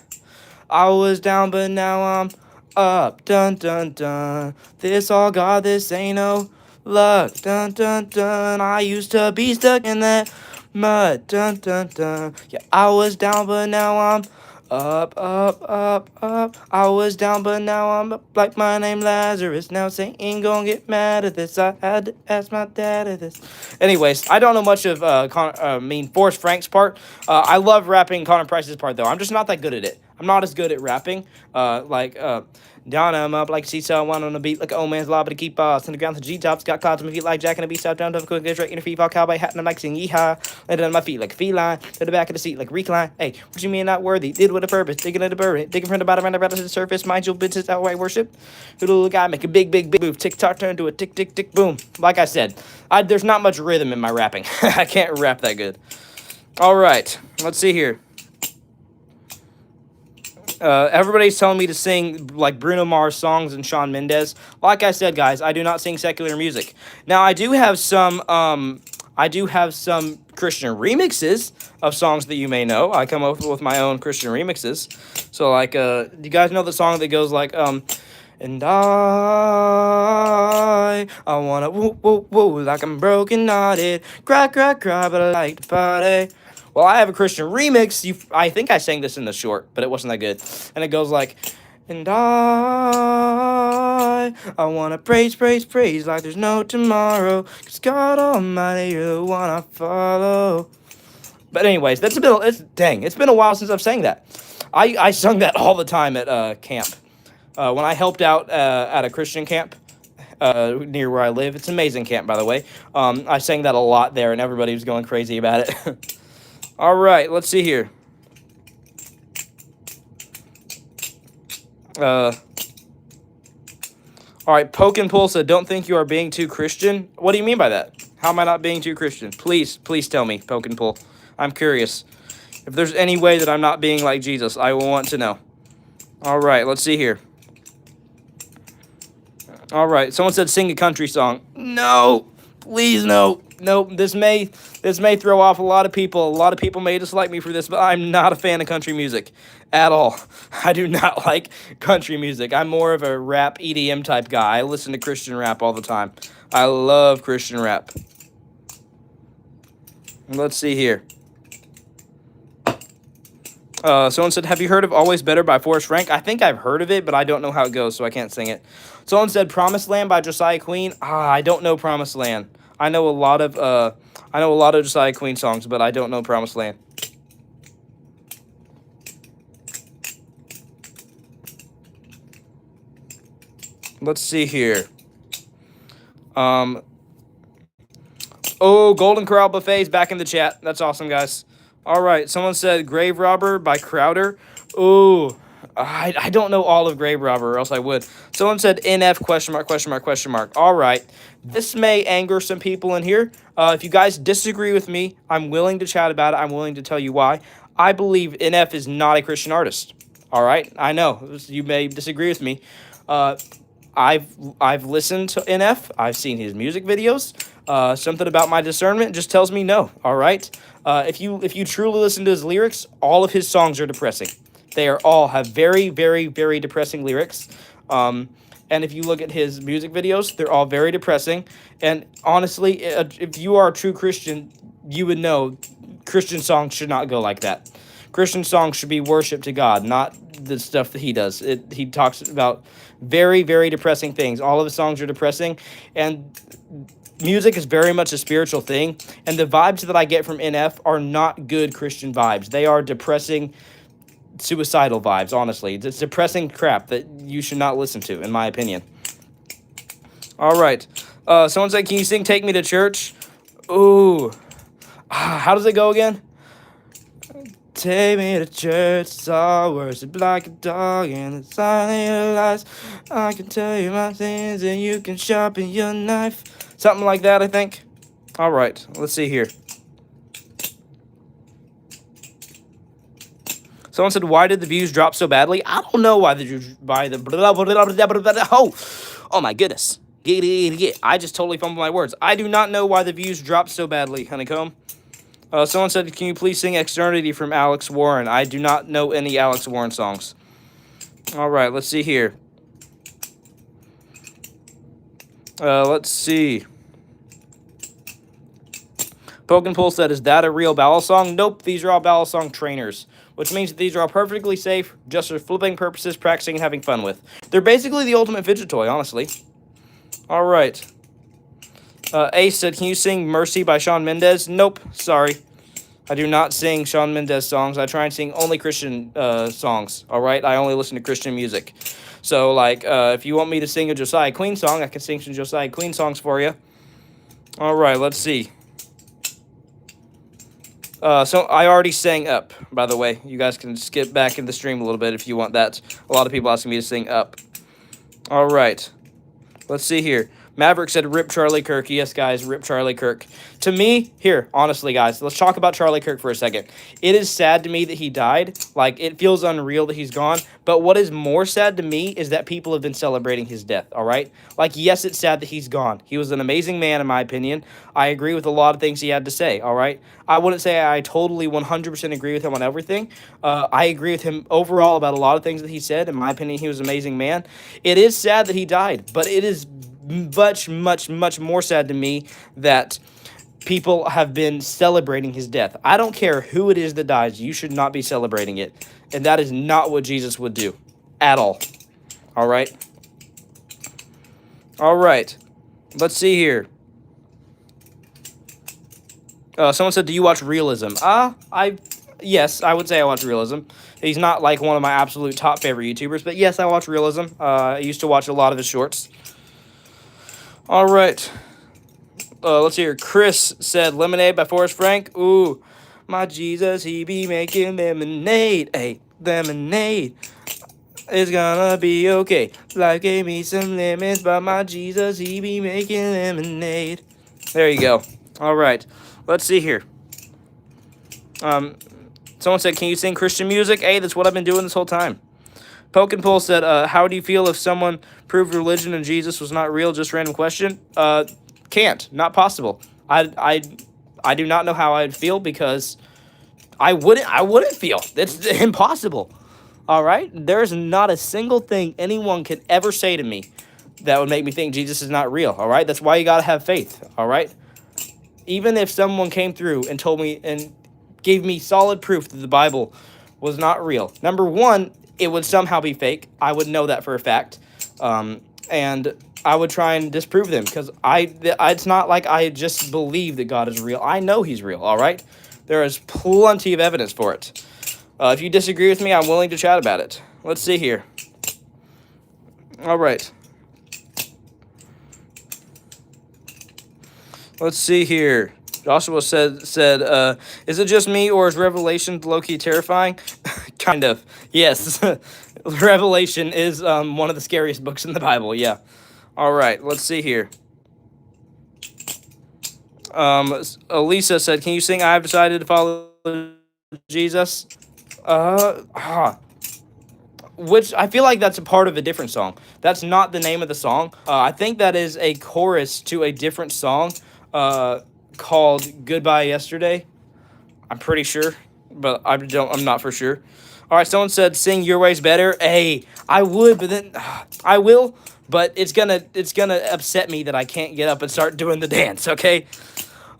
I was down, but now I'm up. Dun, dun, dun. This all God, this ain't no luck. Dun, dun, dun. I used to be stuck in that mud. Dun, dun, dun. Yeah, I was down, but now I'm Up, up, up, up. I was down, but now I'm up like my name Lazarus. Now Satan gon' get mad at this. I had to ask my dad at this. Anyways, I don't know much of Forrest Frank's part. I love rapping Connor Price's part though. I'm just not that good at it. I'm not as good at rapping. Down I'm up like seesaw, one on the beat like an old man's lobby to keep us in the ground. The G tops got clouds on my feet like Jack and the beat out down to the quick get right in the feet, fall cowboy hat and I'm like sing yeehaw. Landed on my feet like a feline, to the back of the seat like recline. Hey, what you mean not worthy? Did with a purpose, digging at the burden, digging from the bottom and around to the surface. Mind your business, how I worship. The little guy make a big, big, big move. Tick tock turn to a tick, tick, tick, boom. Like I said, there's not much rhythm in my rapping. I can't rap that good. All right, let's see here. Everybody's telling me to sing like Bruno Mars songs and Shawn Mendes. Like I said, guys, I do not sing secular music. Now I do have some Christian remixes of songs that you may know. I come up with my own Christian remixes. So like, do you guys know the song that goes like, and I wanna woo woo woo like I'm broken hearted, cry cry cry, but I like to party. Well, I have a Christian remix. I think I sang this in the short, but it wasn't that good. And it goes like, and I want to praise, praise, praise like there's no tomorrow. 'Cause God Almighty, you're the one I follow. But anyways, it's been a while since I've sang that. I sung that all the time at camp. When I helped out at a Christian camp near where I live. It's an amazing camp, by the way. I sang that a lot there, and everybody was going crazy about it. All right, let's see here. All right, Poke and Pull said, don't think you are being too Christian. What do you mean by that? How am I not being too Christian? Please tell me, Poke and Pull. I'm curious. If there's any way that I'm not being like Jesus, I will want to know. All right, let's see here. All right, someone said sing a country song. No, please no. Nope, this may throw off a lot of people. A lot of people may dislike me for this, but I'm not a fan of country music at all. I do not like country music. I'm more of a rap EDM type guy. I listen to Christian rap all the time. I love Christian rap. Let's see here. Someone said, have you heard of Always Better by Forrest Frank? I think I've heard of it, but I don't know how it goes, so I can't sing it. Someone said Promised Land by Josiah Queen. I don't know Promised Land. I know a lot of Josiah Queen songs, but I don't know Promised Land. Let's see here. Oh, Golden Corral Buffet's back in the chat. That's awesome, guys. All right, someone said Grave Robber by Crowder. Ooh, I don't know all of Grave Robber, or else I would. Someone said NF question mark, question mark, question mark. All right, this may anger some people in here. If you guys disagree with me, I'm willing to chat about it. I'm willing to tell you why. I believe NF is not a Christian artist. All right, I know you may disagree with me. I've listened to NF. I've seen his music videos. Something about my discernment just tells me no. All right. If you truly listen to his lyrics, all of his songs are depressing. They all have very, very, very depressing lyrics. And if you look at his music videos, they're all very depressing. And honestly, if you are a true Christian, you would know Christian songs should not go like that. Christian songs should be worship to God, not the stuff that he does. He talks about very, very depressing things. All of his songs are depressing, and music is very much a spiritual thing. And the vibes that I get from NF are not good Christian vibes. They are depressing, suicidal vibes, honestly. It's depressing crap that you should not listen to, in my opinion. All right. Someone said, can you sing Take Me to Church? Ooh. How does it go again? Take me to church, it's all worship like a dog in the silent of lies. I can tell you my sins and you can sharpen your knife. Something like that, I think. All right, let's see here. Someone said, why did the views drop so badly? I don't know why oh my goodness. I just totally fumbled my words. I do not know why the views dropped so badly, Honeycomb. Someone said, can you please sing Eternity from Alex Warren? I do not know any Alex Warren songs. All right, let's see here. Let's see. Poke and Pull said, is that a real Balisong? Nope, these are all Balisong trainers. which means that these are all perfectly safe, just for flipping purposes, practicing, and having fun with. They're basically the ultimate fidget toy, honestly. All right. Ace said, can you sing Mercy by Shawn Mendes? Nope, sorry. I do not sing Shawn Mendes songs. I try and sing only Christian songs, all right? I only listen to Christian music. So, like, if you want me to sing a Josiah Queen song, I can sing some Josiah Queen songs for you. All right, let's see. So I already sang Up, by the way. You guys can skip back in the stream a little bit if you want that. A lot of people asking me to sing Up. All right. Let's see here. Maverick said, rip Charlie Kirk. Yes, guys, rip Charlie Kirk. To me, here, honestly, guys, let's talk about Charlie Kirk for a second. It is sad to me that he died. Like, it feels unreal that he's gone. But what is more sad to me is that people have been celebrating his death, all right? Like, yes, it's sad that he's gone. He was an amazing man, in my opinion. I agree with a lot of things he had to say, all right? I wouldn't say I totally 100% agree with him on everything. I agree with him overall about a lot of things that he said. In my opinion, he was an amazing man. It is sad that he died, but it is much more sad to me that people have been celebrating his death. I don't care who it is that dies. You should not be celebrating it. And that is not what Jesus would do at all. All right? All right. Let's see here. Someone said, do you watch Realism? Yes, I would say I watch Realism. He's not like one of my absolute top favorite YouTubers, but yes, I watch Realism. I used to watch a lot of his shorts. All right. Let's see here. Chris said, Lemonade by Forrest Frank. Ooh, my Jesus, he be making lemonade. Hey, lemonade. It's gonna be okay. Life gave me some lemons, but my Jesus, he be making lemonade. There you go. All right. Let's see here. Someone said, can you sing Christian music? Hey, that's what I've been doing this whole time. Poke and Pull said, how do you feel if someone proved religion and Jesus was not real? Just random question. Can't. Not possible. I do not know how I'd feel because I wouldn't feel. It's impossible. All right? There's not a single thing anyone could ever say to me that would make me think Jesus is not real. All right? That's why you got to have faith. All right? Even if someone came through and told me and gave me solid proof that the Bible was not real. Number one, it would somehow be fake. I would know that for a fact. And I would try and disprove them because it's not like I just believe that God is real. I know he's real, all right? There is plenty of evidence for it. If you disagree with me, I'm willing to chat about it. Let's see here. All right. Let's see here. Joshua said, is it just me or is Revelation low-key terrifying? Kind of. Yes. Revelation is one of the scariest books in the Bible, yeah. All right, let's see here. Elisa said, can you sing I've Decided to Follow Jesus? Which I feel like that's a part of a different song. That's not the name of the song. I think that is a chorus to a different song called Goodbye Yesterday. I'm pretty sure, but I'm not for sure. All right, someone said sing Your Way's Better. Hey, I would, but then I will, but it's gonna upset me that I can't get up and start doing the dance, okay?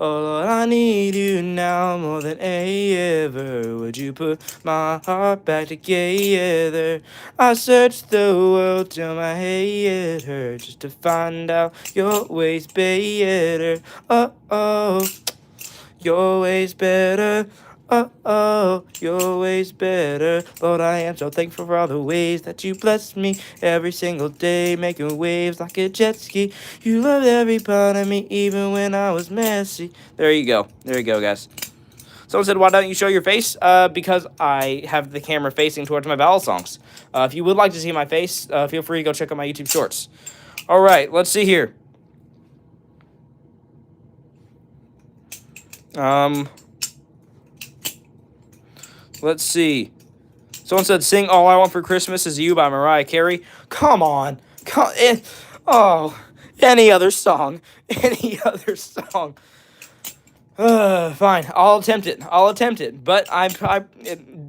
Oh, Lord, I need you now more than ever. Would you put my heart back together? I searched the world till my head hurt just to find out your way's better. Oh, your way's better. Oh, your way's better. Lord, I am so thankful for all the ways that you bless me every single day, making waves like a jet ski. You loved every part of me, even when I was messy. There you go. There you go, guys. Someone said, why don't you show your face? Because I have the camera facing towards my balisongs. If you would like to see my face, feel free to go check out my YouTube shorts. All right, let's see here. Let's see. Someone said, sing All I Want for Christmas Is You by Mariah Carey. Come on. Any other song. Any other song. Fine. I'll attempt it. But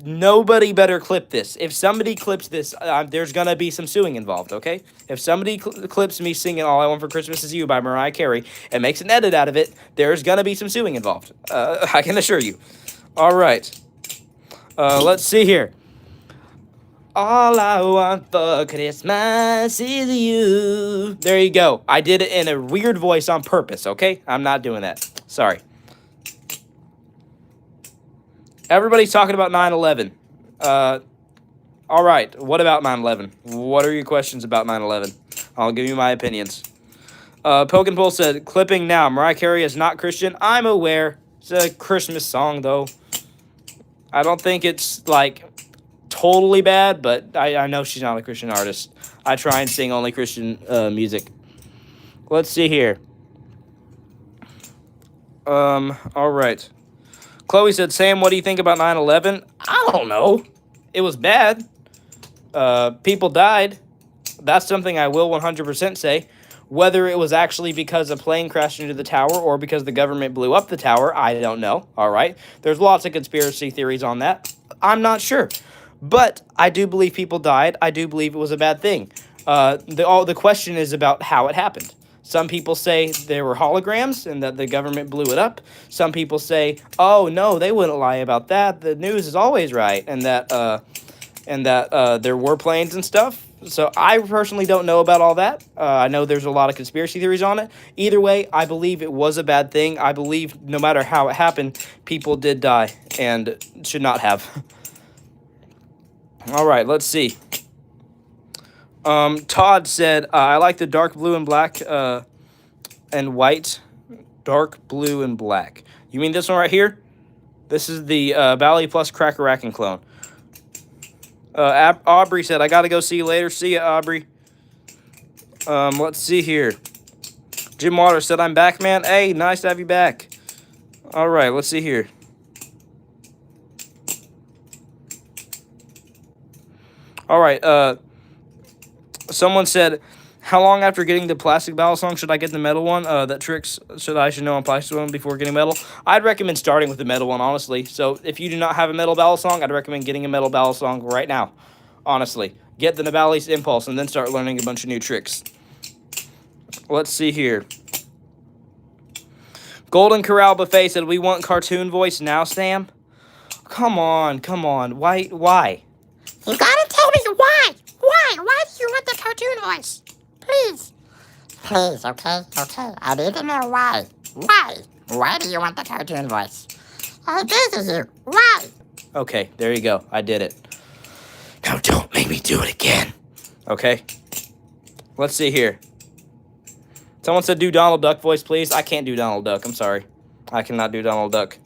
nobody better clip this. If somebody clips this, there's going to be some suing involved, okay? If somebody clips me singing All I Want for Christmas Is You by Mariah Carey and makes an edit out of it, there's going to be some suing involved. I can assure you. All right. Let's see here. All I want for Christmas is you. There you go. I did it in a weird voice on purpose, okay? I'm not doing that. Sorry. Everybody's talking about 9/11. All right. What about 9/11? What are your questions about 9/11? I'll give you my opinions. Pokin Pole said, clipping now. Mariah Carey is not Christian. I'm aware. It's a Christmas song, though. I don't think it's, like, totally bad, but I know she's not a Christian artist. I try and sing only Christian music. Let's see here. All right. Chloe said, Sam, what do you think about 9/11? I don't know. It was bad. People died. That's something I will 100% say. Whether it was actually because a plane crashed into the tower or because the government blew up the tower, I don't know. All right. There's lots of conspiracy theories on that. I'm not sure. But I do believe people died. I do believe it was a bad thing. The question is about how it happened. Some people say there were holograms and that the government blew it up. Some people say, oh, no, they wouldn't lie about that. The news is always right. And that there were planes and stuff. So I personally don't know about all that. I know there's a lot of conspiracy theories on it. Either way, I believe it was a bad thing. I believe no matter how it happened, people did die and should not have. All right, let's see. Todd said, I like the dark blue and black and white. Dark blue and black. You mean this one right here? This is the Bally plus Cracker Rackin' clone. Aubrey said, I got to go see you later. See ya, Aubrey. Let's see here. Jim Waters said, I'm back, man. Hey, nice to have you back. All right, let's see here. All right, someone said, how long after getting the plastic balisong should I get the metal one? That tricks I should know on plastic one before getting metal. I'd recommend starting with the metal one, honestly. So if you do not have a metal balisong, I'd recommend getting a metal balisong right now. Honestly, get the Navali's Impulse and then start learning a bunch of new tricks. Let's see here. Golden Corral Buffet said, we want cartoon voice now, Sam? Come on. Why? You gotta tell me why. Why do you want the cartoon voice? Please. Please, okay? I need to know why. Why do you want the cartoon voice? This is you. Why? Okay, there you go. I did it. Now don't make me do it again. Okay? Let's see here. Someone said do Donald Duck voice, please. I can't do Donald Duck. I'm sorry. I cannot do Donald Duck.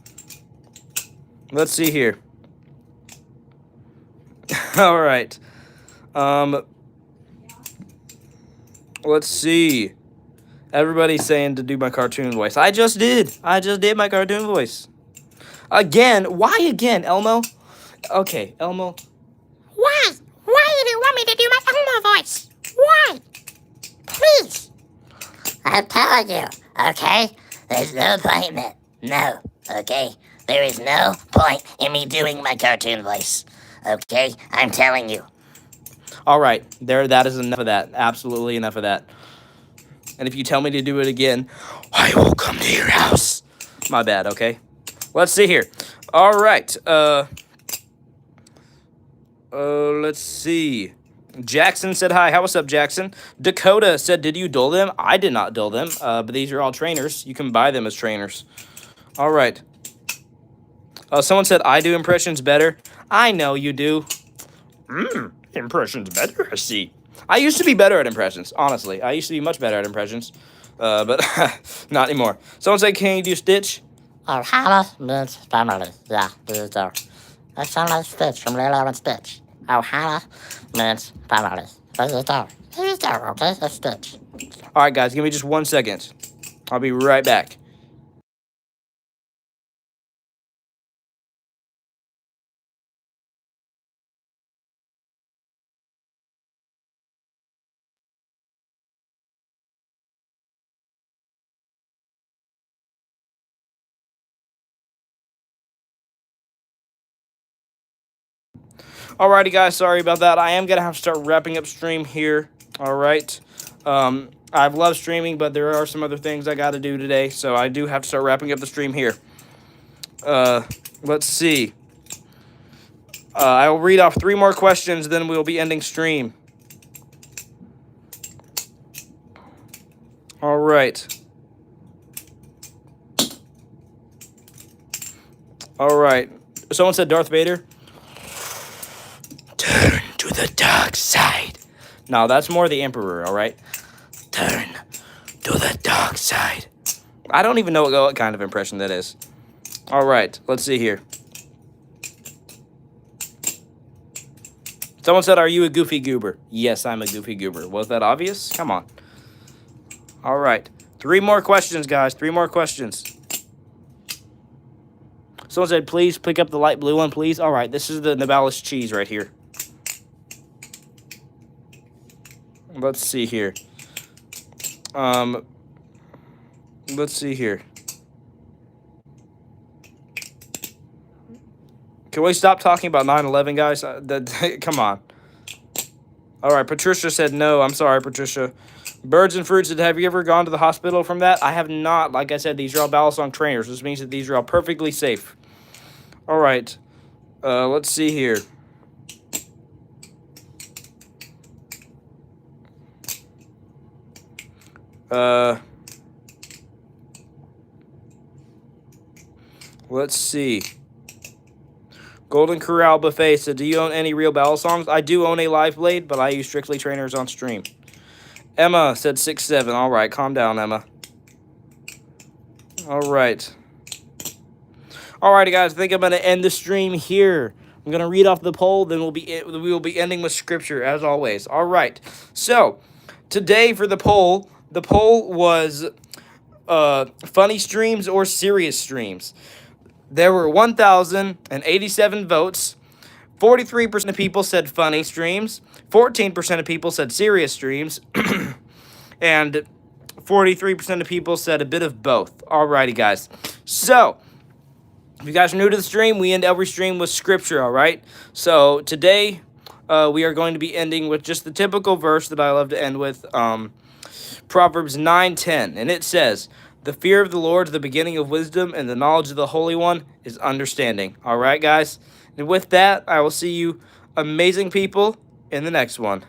Let's see here. All right. Let's see. Everybody's saying to do my cartoon voice. I just did my cartoon voice. Again? Why again, Elmo? Okay, Elmo. Why? Why do you want me to do my Elmo voice? Why? Please. I'm telling you, okay? There's no point in it. No, okay? There is no point in me doing my cartoon voice. Okay? I'm telling you. All right, that is enough of that. Absolutely enough of that. And if you tell me to do it again, I will come to your house. My bad, okay? Let's see here. All right. Let's see. Jackson said hi. How what's up, Jackson? Dakota said, did you dull them? I did not dull them, but these are all trainers. You can buy them as trainers. All right. Someone said, I do impressions better. I know you do. Impressions better, I see. I used to be better at impressions, honestly. I used to be much better at impressions, but not anymore. Someone said, can you do Stitch? Oh, Hannah means family. Yeah, there you go. That sounds like Stitch from Lilo and Stitch. Oh, Hannah means family. There you go. There you go, okay? That's Stitch. All right, guys, give me just 1 second. I'll be right back. Alrighty, guys, sorry about that. I am going to have to start wrapping up stream here. All right. I've loved streaming, but there are some other things I got to do today, so I do have to start wrapping up the stream here. Let's see. I will read off 3 more questions, then we will be ending stream. All right. All right. Someone said Darth Vader. Turn to the dark side. No, that's more the Emperor, all right? Turn to the dark side. I don't even know what kind of impression that is. All right, let's see here. Someone said, are you a goofy goober? Yes, I'm a goofy goober. Was that obvious? Come on. All right. 3 more questions, guys. 3 more questions. Someone said, please pick up the light blue one, please. All right, this is the Nabalish cheese right here. Let's see here. Let's see here. Can we stop talking about 9/11, guys? Come on. All right, Patricia said no. I'm sorry, Patricia. Birds and Fruits said, have you ever gone to the hospital from that? I have not. Like I said, these are all Balisong trainers. This means that these are all perfectly safe. All right. Let's see here. Let's see. Golden Corral Buffet said, do you own any real Balisongs? I do own a live blade, but I use strictly trainers on stream. Emma said 6'7". All right, calm down, Emma. All right. Alrighty, guys, I think I'm going to end the stream here. I'm going to read off the poll, then we will be ending with scripture, as always. All right. So, today for the poll was funny streams or serious streams. There were 1,087 votes. 43% of people said funny streams. 14% of people said serious streams. And 43% of people said a bit of both. Alrighty, guys. So, if you guys are new to the stream, we end every stream with scripture, all right? So, today, we are going to be ending with just the typical verse that I love to end with, Proverbs 9:10. And it says, the fear of the Lord is the beginning of wisdom, and the knowledge of the Holy One is understanding. All right, guys? And with that, I will see you amazing people in the next one.